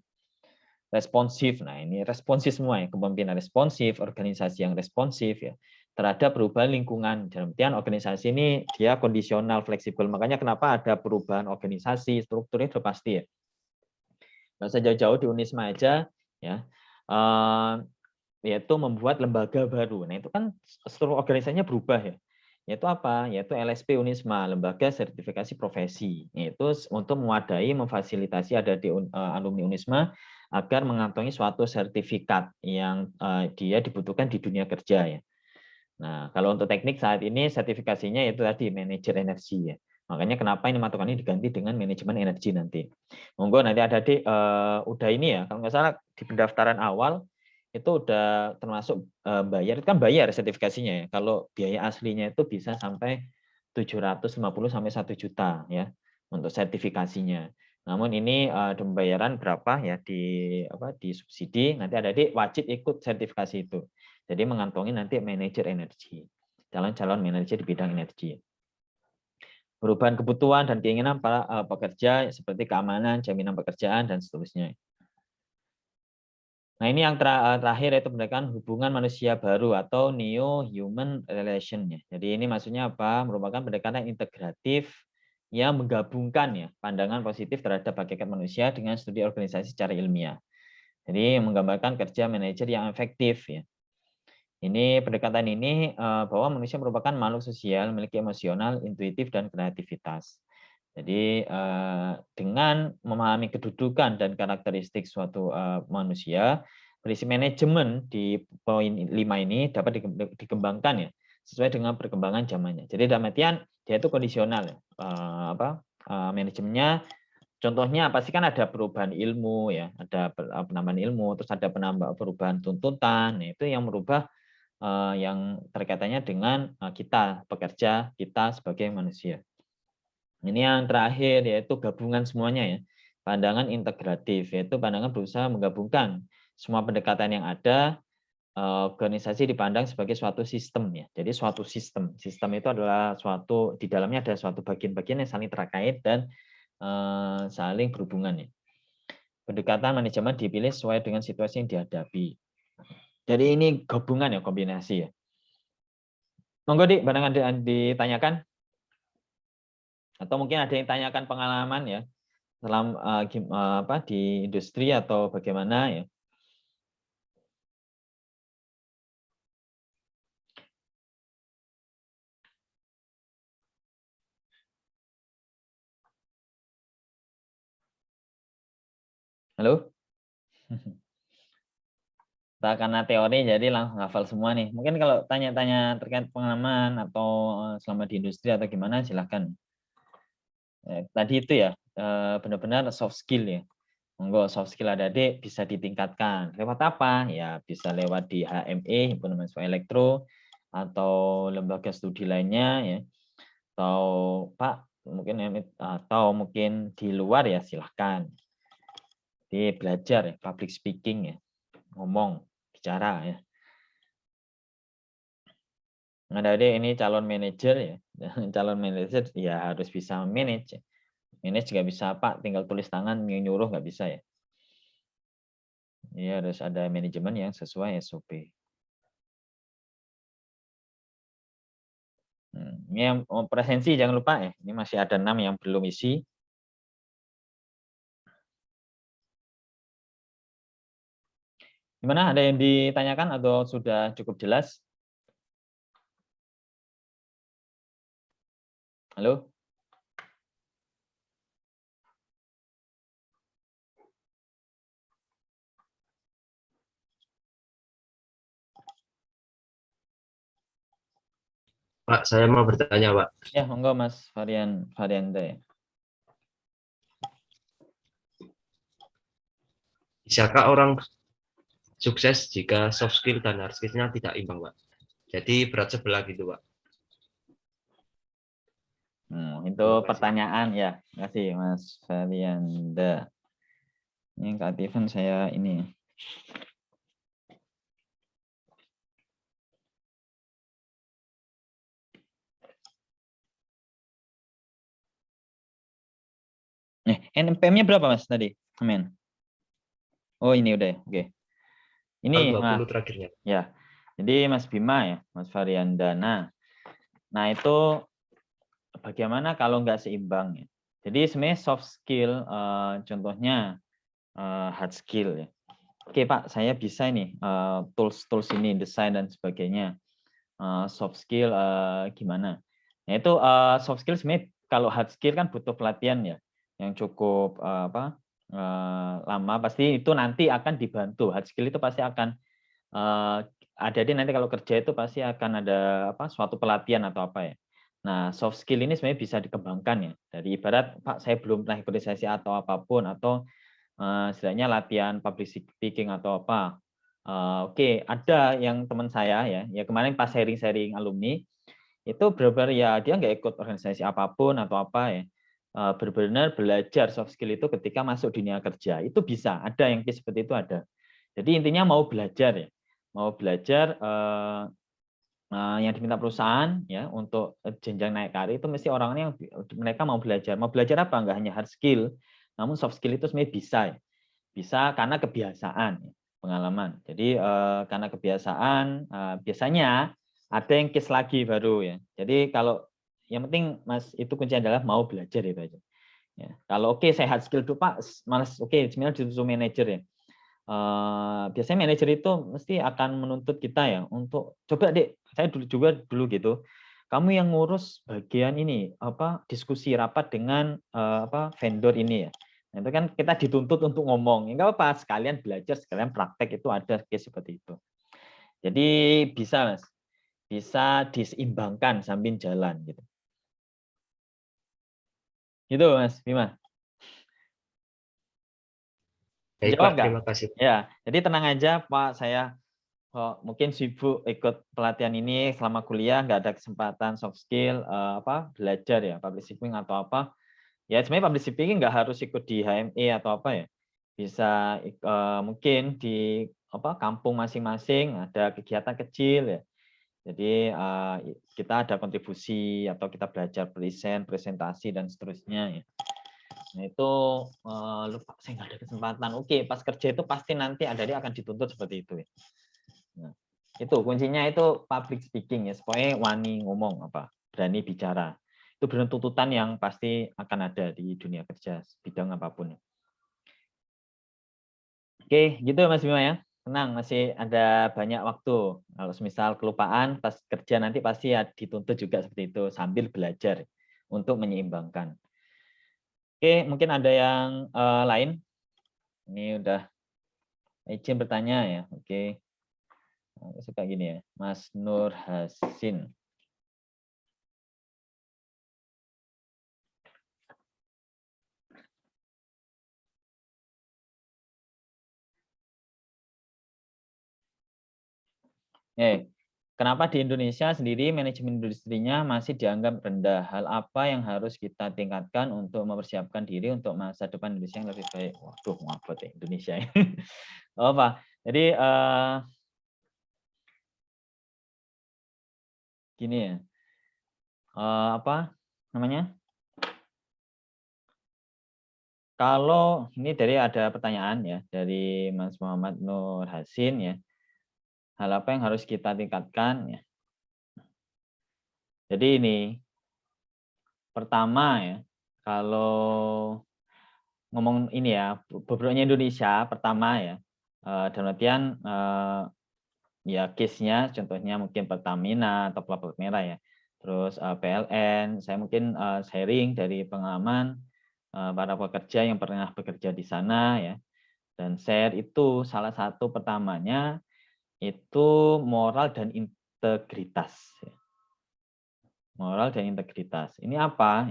responsif. Nah ini responsif semua ya, kepemimpinan responsif, organisasi yang responsif ya, terhadap perubahan lingkungan. Dalam artian organisasi ini dia kondisional, fleksibel. Makanya kenapa ada perubahan organisasi, strukturnya sudah pasti ya. nggak usah jauh-jauh, di Unisma aja ya, yaitu membuat lembaga baru. Nah, itu kan struktur organisasinya berubah ya. Yaitu apa? Yaitu LSP Unisma, Lembaga Sertifikasi Profesi. Yaitu untuk mewadahi, memfasilitasi ada di alumni Unisma agar mengantongi suatu sertifikat yang dia dibutuhkan di dunia kerja ya. Nah, kalau untuk teknik saat ini sertifikasinya itu tadi manajer energi ya. Makanya kenapa ini matokannya diganti dengan manajemen energi nanti. Monggo nanti ada di udah ini ya, kalau nggak salah di pendaftaran awal itu udah termasuk bayar, itu kan bayar sertifikasinya ya. Kalau biaya aslinya itu bisa sampai 750 sampai 1 juta ya untuk sertifikasinya. Namun ini ada pembayaran berapa ya di subsidi, nanti ada di wajib ikut sertifikasi itu. Jadi mengantongi nanti manajer energi, calon-calon manajer di bidang energi. Perubahan kebutuhan dan keinginan para pekerja seperti keamanan, jaminan pekerjaan, dan seterusnya. Nah, ini yang terakhir yaitu pendekatan hubungan manusia baru atau Neo Human Relation. Jadi ini maksudnya apa? Merupakan pendekatan integratif yang menggabungkan ya pandangan positif terhadap hakikat manusia dengan studi organisasi secara ilmiah. Jadi menggambarkan kerja manajer yang efektif ya. Ini pendekatan ini bahwa manusia merupakan makhluk sosial, memiliki emosional, intuitif, dan kreativitas. Jadi dengan memahami kedudukan dan karakteristik suatu manusia, prinsip manajemen di poin 5 ini dapat dikembangkan ya sesuai dengan perkembangan zamannya. Jadi dalam artian dia itu kondisional ya. Manajemennya contohnya apa sih, kan ada perubahan ilmu ya, ada penambahan ilmu, terus ada perubahan tuntutan. Nah, itu yang merubah yang terkaitannya dengan kita pekerja, kita sebagai manusia. Ini yang terakhir yaitu gabungan semuanya ya. Pandangan integratif yaitu pandangan berusaha menggabungkan semua pendekatan yang ada. Organisasi dipandang sebagai suatu sistem ya. Jadi suatu sistem. Sistem itu adalah suatu, di dalamnya ada suatu bagian-bagian yang saling terkait dan saling berhubungan ya. Pendekatan manajemen dipilih sesuai dengan situasi yang dihadapi. Jadi ini gabungan ya, kombinasi ya. Monggo Dik, barangkali ditanyakan. Atau mungkin ada yang tanyakan pengalaman ya selama di industri atau bagaimana ya. Halo? Karena teori jadi langsung hafal semua nih. Mungkin kalau tanya-tanya terkait pengalaman atau selama di industri atau gimana silahkan. Tadi itu ya benar-benar soft skill ya. Monggo soft skill adik-adik bisa ditingkatkan. Lewat apa? Ya bisa lewat di HME, Himpunan Mahasiswa Elektro, atau lembaga studi lainnya ya. Atau Pak mungkin atau mungkin di luar ya silahkan. Jadi belajar ya public speaking ya. Ngomong, bicara ya. Adik-adik ini calon manajer ya. Calon manajer ya harus bisa manage. Manage nggak bisa Pak, tinggal tulis tangan nyuruh nggak bisa ya. Iya, harus ada manajemen yang sesuai SOP. Ini yang presensi jangan lupa ya. Ini masih ada 6 yang belum isi. Gimana? Ada yang ditanyakan atau sudah cukup jelas? Halo? Pak, saya mau bertanya, Pak. Ya, monggo Mas Varianda. Bisakah orang sukses jika soft skill dan hard skill-nya tidak imbang, Pak? Jadi berat sebelah gitu, Pak. Itu pertanyaan ya. Terima kasih Mas Varianda. Ini keaktifan saya ini. NPM-nya berapa Mas tadi? Amin. Oh ini udah ya. Oke. Ini 20 terakhirnya. Ya. Jadi Mas Bima ya, Mas Variandana. Nah itu bagaimana kalau nggak seimbang ya? Jadi sebenarnya soft skill contohnya hard skill ya. Oke Pak, saya bisa ini tools ini, desain dan sebagainya. Soft skill gimana? Nah itu soft skill sebenarnya kalau hard skill kan butuh pelatihan ya, yang cukup lama. Pasti itu nanti akan dibantu. Hard skill itu pasti akan ada di nanti kalau kerja itu pasti akan ada suatu pelatihan atau apa ya. Nah soft skill ini sebenarnya bisa dikembangkan ya. Dari ibarat Pak saya belum pernah ikut sesi atau apapun atau istilahnya latihan public speaking atau apa. Oke, ada yang teman saya ya kemarin pas sharing-sharing alumni itu benar-benar ya dia nggak ikut organisasi apapun atau apa ya, benar-benar belajar soft skill itu ketika masuk dunia kerja itu bisa ada yang seperti itu ada. Jadi intinya mau belajar ya, mau belajar yang diminta perusahaan ya untuk jenjang naik karir itu mesti orangnya yang mereka mau belajar apa nggak hanya hard skill, namun soft skill itu sebenarnya bisa ya. Bisa karena kebiasaan, pengalaman. Jadi karena kebiasaan, biasanya ada yang case lagi baru ya. Jadi kalau yang penting Mas itu kuncinya adalah mau belajar itu aja. Ya. Kalau oke saya hard skill tuh Pak, malas oke sebenarnya dituntut manajer ya. Biasanya manajer itu mesti akan menuntut kita ya untuk coba deh, saya dulu gitu. Kamu yang ngurus bagian ini diskusi rapat dengan vendor ini ya. Nah, itu kan kita dituntut untuk ngomong. Enggak apa-apa, sekalian belajar, sekalian praktek itu ada case seperti itu. Jadi bisa, Mas. Bisa diseimbangkan sambil jalan gitu. Gitu, Mas Bima. Baik, Jawab Pak. nggak? Terima kasih. Ya, jadi tenang aja, Pak. Saya mungkin sibuk ikut pelatihan ini selama kuliah, nggak ada kesempatan soft skill, belajar ya, public speaking atau apa. Ya sebenarnya public speaking nggak harus ikut di HME atau apa ya. Bisa mungkin di kampung masing-masing ada kegiatan kecil ya. Jadi kita ada kontribusi atau kita belajar presentasi dan seterusnya ya. Nah itu lupa saya nggak ada kesempatan. Oke, pas kerja itu pasti nanti ada dia akan dituntut seperti itu ya. Nah, itu kuncinya itu public speaking ya, supaya wani ngomong berani bicara. Itu benar tuntutan yang pasti akan ada di dunia kerja bidang apapun. Oke, gitu Mas Bima ya. Tenang, masih ada banyak waktu. Kalau misal kelupaan pas kerja nanti pasti ya dituntut juga seperti itu sambil belajar untuk menyeimbangkan. Oke, mungkin ada yang lain. Ini udah izin bertanya ya. Oke. Aku suka gini ya, Mas Nur Hasin. Kenapa di Indonesia sendiri manajemen industrinya masih dianggap rendah? Hal apa yang harus kita tingkatkan untuk mempersiapkan diri untuk masa depan Indonesia yang lebih baik? Waduh, ngabot ya Indonesia. Jadi gini ya, apa namanya? Kalau ini dari ada pertanyaan ya dari Mas Muhammad Nur Hasin ya. Hal apa yang harus kita tingkatkan ya? Jadi ini pertama ya, kalau ngomong ini ya, beberapa Indonesia pertama ya, dalam artian ya case-nya contohnya mungkin Pertamina atau plat merah ya. Terus PLN, saya mungkin sharing dari pengalaman para pekerja yang pernah bekerja di sana ya. Dan share itu salah satu pertamanya itu moral dan integritas. Moral dan integritas. Ini apa?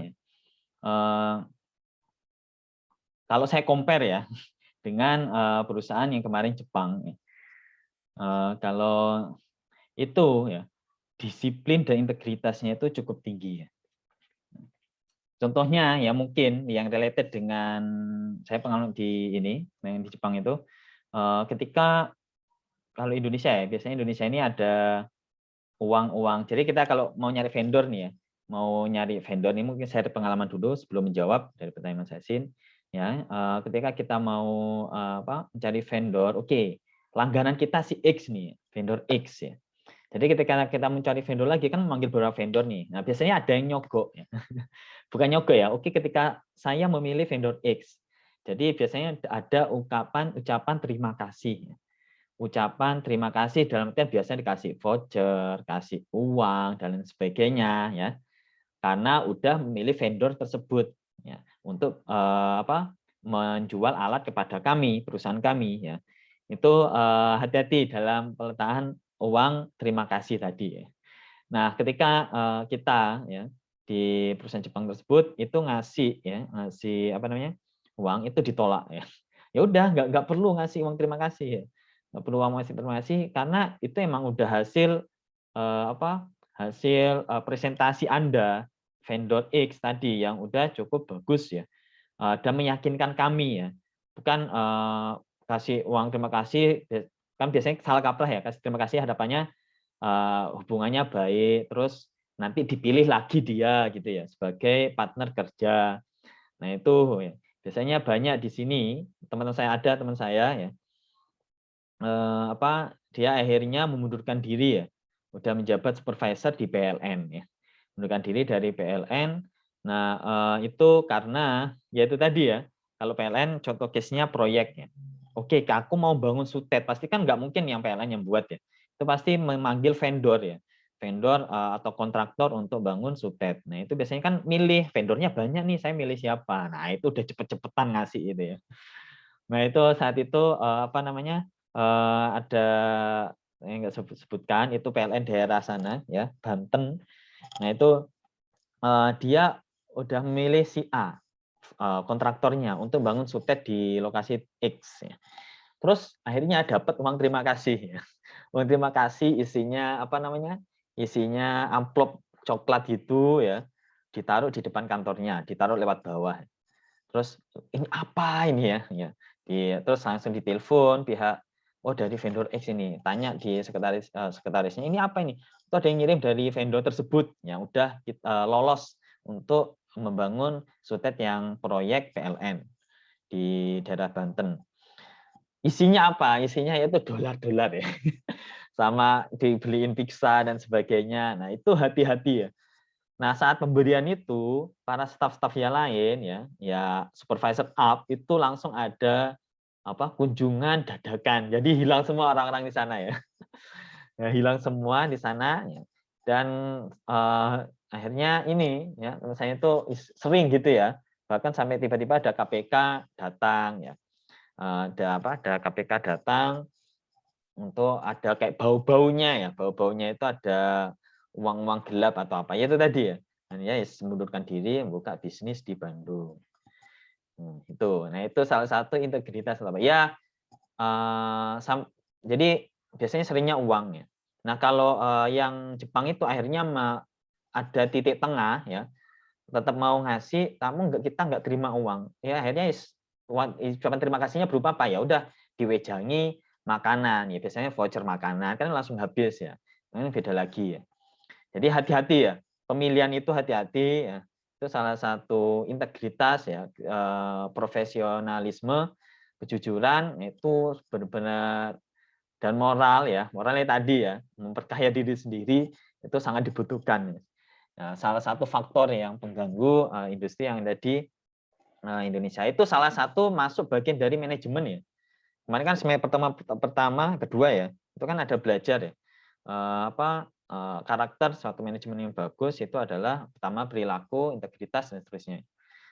Kalau saya compare ya dengan perusahaan yang kemarin Jepang, kalau itu ya disiplin dan integritasnya itu cukup tinggi ya. Contohnya ya mungkin yang related dengan saya pengalaman di ini yang di Jepang itu ketika kalau Indonesia ya biasanya Indonesia ini ada uang-uang. Jadi kita kalau mau nyari vendor nih ya, mau nyari vendor ini mungkin saya ada pengalaman dulu sebelum menjawab dari pertanyaan Mas Yasin ya. Ketika kita mau mencari vendor, oke, langganan kita si X nih, vendor X ya. Jadi ketika kita mencari vendor lagi kan memanggil beberapa vendor nih. Nah, biasanya ada yang nyogok ya. Bukan nyogok ya. Oke, ketika saya memilih vendor X Jadi biasanya ada ucapan terima kasih. Ucapan terima kasih dalam artian biasanya dikasih voucher, kasih uang dan lain sebagainya ya. Karena udah memilih vendor tersebut ya untuk menjual alat kepada kami, perusahaan kami ya. Itu hati-hati dalam peletakan uang terima kasih tadi ya. Nah, ketika kita ya di perusahaan Jepang tersebut itu ngasih uang itu ditolak ya. Ya udah nggak perlu ngasih uang terima kasih ya. Nggak perlu uang ngasih terima kasih karena itu emang udah hasil presentasi Anda vendor X tadi yang udah cukup bagus ya dan meyakinkan kami ya. Bukan kasih uang terima kasih kan biasanya salah kaprah ya, kasih terima kasih hadapannya hubungannya baik, terus nanti dipilih lagi dia gitu ya sebagai partner kerja. Nah itu ya, biasanya banyak di sini teman saya ya dia akhirnya memundurkan diri ya, udah menjabat supervisor di PLN ya, mundurkan diri dari PLN. Nah itu karena ya itu tadi ya, kalau PLN contoh case-nya proyek ya. Oke, aku mau bangun sutet, pasti kan nggak mungkin yang PLN yang buat ya. Itu pasti memanggil vendor ya, vendor atau kontraktor untuk bangun sutet. Nah itu biasanya kan milih vendornya banyak nih, saya milih siapa. Nah itu udah cepet-cepetan ngasih itu ya. Nah itu saat itu ada yang nggak sebutkan itu PLN daerah sana ya Banten. Nah itu dia udah memilih si A kontraktornya untuk bangun sutet di lokasi X ya. Terus akhirnya dapat uang terima kasih ya. Uang terima kasih isinya isinya amplop coklat gitu ya, ditaruh di depan kantornya, ditaruh lewat bawah. Terus ini apa ini ya? Ya. Terus langsung ditelepon pihak dari vendor X ini, tanya di sekretarisnya ini apa ini? Itu ada yang ngirim dari vendor tersebut yang udah kita lolos untuk membangun sutet yang proyek PLN di daerah Banten. Isinya apa? Isinya yaitu dolar-dolar ya. Sama dibeliin pizza dan sebagainya. Nah, itu hati-hati ya. Nah, saat pemberian itu, para staf-staf yang lain ya supervisor up itu langsung ada kunjungan dadakan. Jadi hilang semua orang-orang di sana ya. Ya hilang semua di sana ya. Dan akhirnya ini ya saya itu sering gitu ya. Bahkan sampai tiba-tiba ada KPK datang ya. Ada KPK datang untuk ada kayak bau-baunya ya. Bau-baunya itu ada uang-uang gelap atau apa. Ya itu tadi ya. Dan ya mengundurkan diri membuka bisnis di Bandung. Itu. Nah, itu salah satu integritas apa. Ya jadi biasanya seringnya uang ya. Nah, kalau yang Jepang itu akhirnya ada titik tengah ya, tetap mau ngasih, kita nggak terima uang. Ya akhirnya ucapan terima kasihnya berupa apa? Ya udah diwejangi makanan ya, biasanya voucher makanan kan langsung habis ya. Ini beda lagi ya. Jadi hati-hati ya. Pemilihan itu hati-hati ya. Itu salah satu integritas ya, profesionalisme, kejujuran itu benar-benar dan moral ya, moralnya tadi ya, memperkaya diri sendiri itu sangat dibutuhkan. Nah, salah satu faktor yang pengganggu industri yang ada di Indonesia itu salah satu masuk bagian dari manajemen ya. Kemarin kan semester pertama, kedua ya, itu kan ada belajar ya. Karakter suatu manajemen yang bagus itu adalah pertama perilaku, integritas dan seterusnya.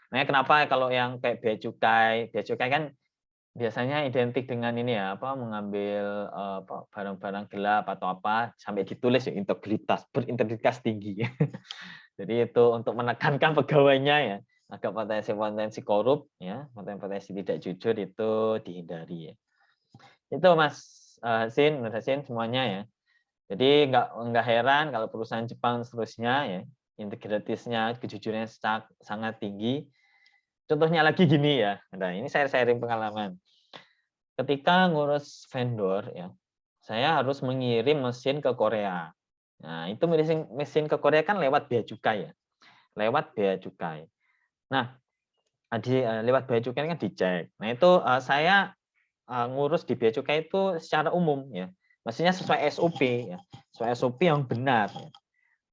Nah, kenapa kalau yang kayak bea cukai kan biasanya identik dengan ini ya, mengambil barang-barang gelap atau apa sampai ditulis ya integritas, berintegritas tinggi. Jadi itu untuk menekankan pegawainya ya, agar potensi-potensi korup ya, potensi tidak jujur itu dihindari ya. Itu Mas Hasin, Mas Hasin semuanya ya. Jadi nggak heran kalau perusahaan Jepang seterusnya ya, integritasnya, kejujurannya sangat tinggi. Contohnya lagi gini ya, nah ini saya sharing pengalaman. Ketika ngurus vendor ya, saya harus mengirim mesin ke Korea. Nah, itu mesin ke Korea kan lewat bea cukai ya. Lewat bea cukai. Nah, lewat bea cukai kan dicek. Nah, itu saya ngurus di bea cukai itu secara umum ya. Maksudnya sesuai SOP ya. Sesuai SOP yang benar ya.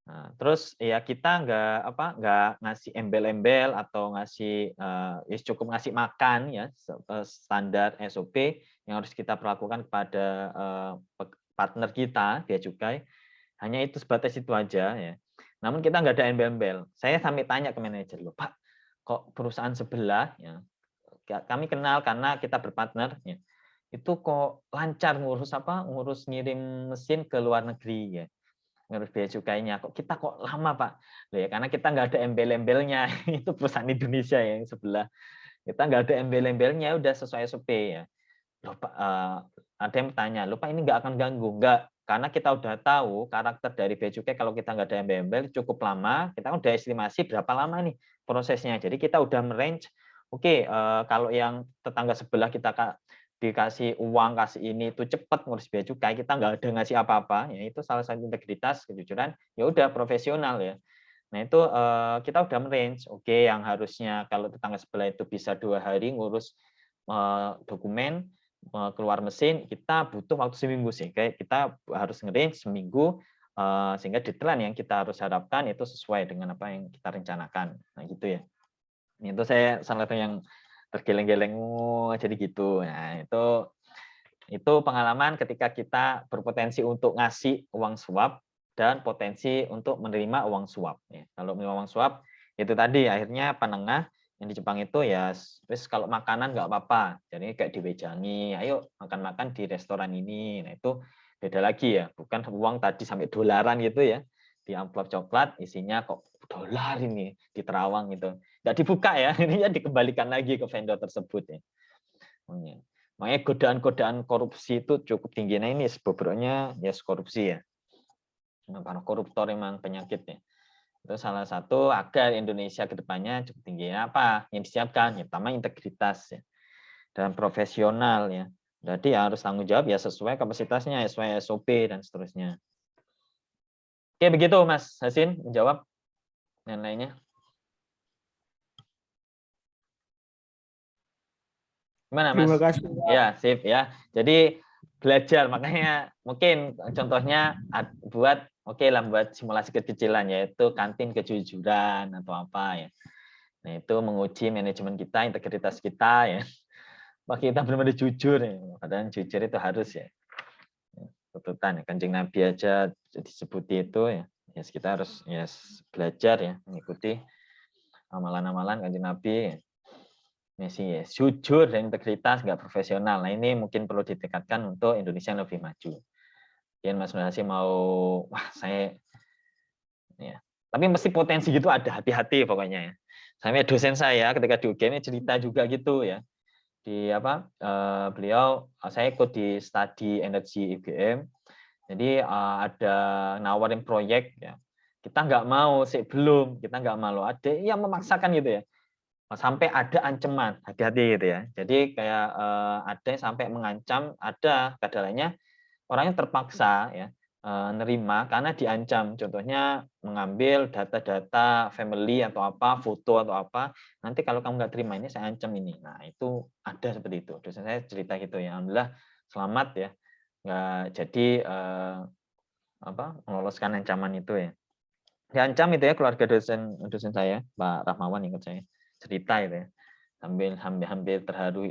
Nah, terus ya kita nggak ngasih embel-embel atau ngasih ya cukup ngasih makan ya standar SOP yang harus kita perlakukan kepada partner kita bea cukai, hanya itu sebatas itu aja ya. Namun kita nggak ada embel-embel. Saya sampai tanya ke manajer, loh Pak, kok perusahaan sebelah ya kami kenal karena kita berpartner ya, itu kok lancar ngurus ngirim mesin ke luar negeri ya, ngurus bea cukainya, kok lama Pak. Loh ya karena kita nggak ada embel-embelnya. Itu perusahaan Indonesia yang sebelah, kita nggak ada embel-embelnya, udah sesuai SOP ya. Loh Pak, ada yang bertanya, loh Pak, ini nggak akan ganggu? Nggak, karena kita udah tahu karakter dari bea cukai kalau kita nggak ada embel-embel cukup lama, kita udah estimasi berapa lama nih prosesnya. Jadi kita udah merange, oke, kalau yang tetangga sebelah kita dikasih uang, kasih ini itu cepat ngurus bea cukai, kita nggak ada ngasih apa-apa, ya itu salah satu integritas, kejujuran, ya udah profesional ya. Nah itu kita udah merange, oke, yang harusnya kalau tetangga sebelah itu bisa 2 hari ngurus dokumen, keluar mesin, kita butuh waktu seminggu sih. Kayak kita harus ngerange seminggu, sehingga deadline yang kita harus harapkan itu sesuai dengan apa yang kita rencanakan. Nah gitu ya. Itu saya salah satu yang tergeleng-geleng, oh jadi gitu. Nah itu pengalaman ketika kita berpotensi untuk ngasih uang suap dan potensi untuk menerima uang suap. Ya, kalau menerima uang suap itu tadi akhirnya penengah yang di Jepang itu ya wis kalau makanan nggak apa-apa. Jadi kayak diwejangi, ayo makan-makan di restoran ini. Nah itu beda lagi ya, bukan uang tadi sampai dolaran gitu ya. Di amplop coklat isinya kok dolar ini di terawang gitu. Nggak dibuka ya, ini ya dikembalikan lagi ke vendor tersebut ya. Makanya godaan-godaan korupsi itu cukup tinggi. Nah ini bobroknya ya korupsi ya. Para koruptor memang penyakitnya. Itu salah satu agar Indonesia ke depannya cukup tinggi. Apa yang disiapkan? Ya, pertama integritas ya, dan profesional ya. Jadi harus tanggung jawab ya sesuai kapasitasnya, sesuai SOP dan seterusnya. Oke begitu Mas Hasin menjawab dan lainnya. Gimana Mas? Terima kasih. Ya sip ya. Jadi belajar makanya mungkin contohnya buat oke lah buat simulasi kecil-kecilan yaitu kantin kejujuran atau apa ya. Nah itu menguji manajemen kita, integritas kita ya. Wah kita benar-benar jujur ya. Padahal jujur itu harus ya. Tuntutan ya. Kanjeng Nabi aja disebuti itu ya. Ya kita harus ya belajar ya mengikuti amalan-amalan Kanjeng Nabi. Ya sih ya, jujur dan integritas nggak profesional. Nah ini mungkin perlu ditingkatkan untuk Indonesia yang lebih maju. Mungkin Mas Nurhasi mau, wah saya, ya. Tapi mesti potensi gitu ada, hati-hati pokoknya ya. Sampai dosen saya ketika di UGM cerita juga gitu ya. Di apa beliau saya ikut di studi energi UGM. Jadi ada nawarin proyek ya. Kita nggak mau sih belum, kita nggak malu. Ada yang memaksakan gitu ya. Sampai ada ancaman, hati-hati gitu ya. Jadi kayak ada yang sampai mengancam, ada kadang-kadangnya orangnya terpaksa ya nerima karena diancam. Contohnya mengambil data-data family atau apa, foto atau apa. Nanti kalau kamu nggak terima ini saya ancam ini. Nah itu ada seperti itu. Dosen saya cerita gitu ya. Alhamdulillah selamat ya. Nggak jadi meloloskan ancaman itu ya. Diancam itu ya keluarga dosen saya, Pak Rahmawan ingat saya cerita itu ya. Hampir terharu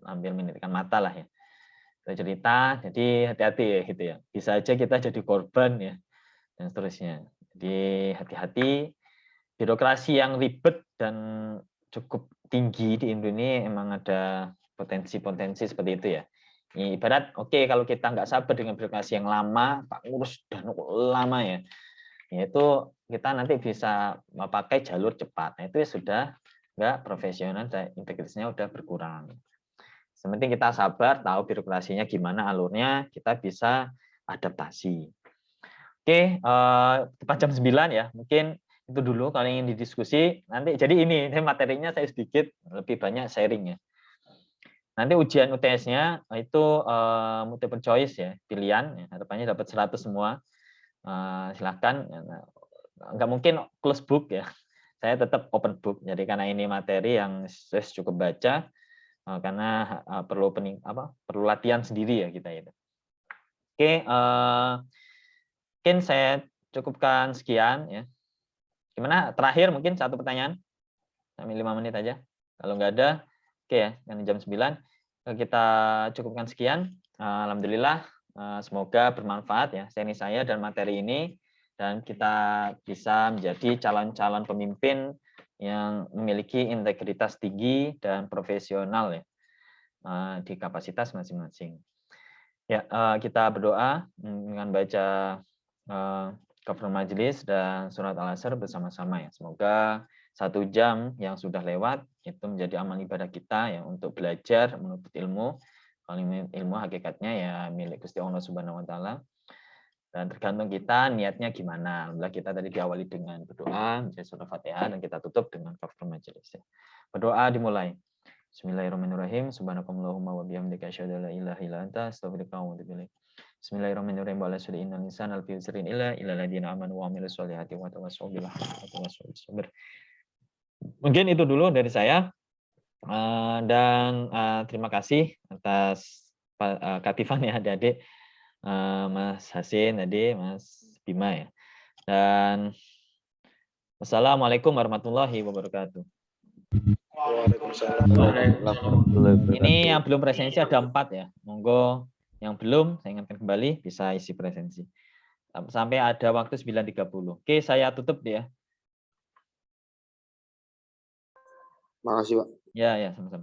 hampir menitikkan mata lah ya. Saya cerita, jadi hati-hati ya gitu ya. Bisa aja kita jadi korban ya dan seterusnya. Jadi hati-hati, birokrasi yang ribet dan cukup tinggi di Indonesia emang ada potensi-potensi seperti itu ya. Ibarat oke kalau kita nggak sabar dengan birokrasi yang lama, Pak ngurus dan lama ya, yaitu kita nanti bisa memakai jalur cepat. Nah, itu ya sudah nggak profesional dan integritasnya udah berkurang. Sementing kita sabar, tahu birokrasinya gimana alurnya, kita bisa adaptasi. Oke, tepat jam 9 ya. Mungkin itu dulu kalau ingin didiskusi. Nanti jadi ini materinya saya sedikit lebih banyak sharing ya. Nanti ujian UTS-nya itu multiple choice ya, pilihan. Ya, harapannya dapat 100 semua. Silahkan. Nggak mungkin close book ya. Saya tetap open book. Jadi karena ini materi yang saya cukup baca, karena perlu latihan sendiri ya kita itu. Oke, mungkin saya cukupkan sekian ya. Gimana? Terakhir mungkin satu pertanyaan sampai 5 menit aja. Kalau nggak ada, oke ya, kan jam 9 kita cukupkan sekian. Alhamdulillah, semoga bermanfaat ya seni saya dan materi ini, dan kita bisa menjadi calon-calon pemimpin yang memiliki integritas tinggi dan profesional ya di kapasitas masing-masing. Ya, kita berdoa dengan baca cover majelis dan surat Al-Asr bersama-sama ya. Semoga 1 jam yang sudah lewat itu menjadi amal ibadah kita ya untuk belajar menuntut ilmu. Kalau ilmu hakikatnya ya milik Gusti Allah Subhanahu wa taala. Dan tergantung kita niatnya gimana. Alhamdulillah kita tadi diawali dengan berdoa, membaca surah Fatihah, dan kita tutup dengan cover majelis. Berdoa dimulai. Bismillahirrahmanirrahim. Subhanakallahumma wa bihamdika asyhadu an la ilaha illa anta astaghfiruka wa atubu ilaik. Bismillahirrahmanirrahim. Wa la syada innal insana lafi khusrin illa alladziina aamanu wa 'amilus sholihati wa tawassaw bil haqqi wa tawassaw bis sabr. Mungkin itu dulu dari saya. Dan terima kasih atas Katifan ya adik-adik, Mas Hasin tadi, Mas Bima ya. Dan wassalamualaikum warahmatullahi wabarakatuh. Ini yang belum presensi ada 4 ya. Monggo yang belum saya ingatkan kembali bisa isi presensi. Sampai ada waktu 9.30. Oke, saya tutup dia. Makasih, Pak. Ya, sama-sama.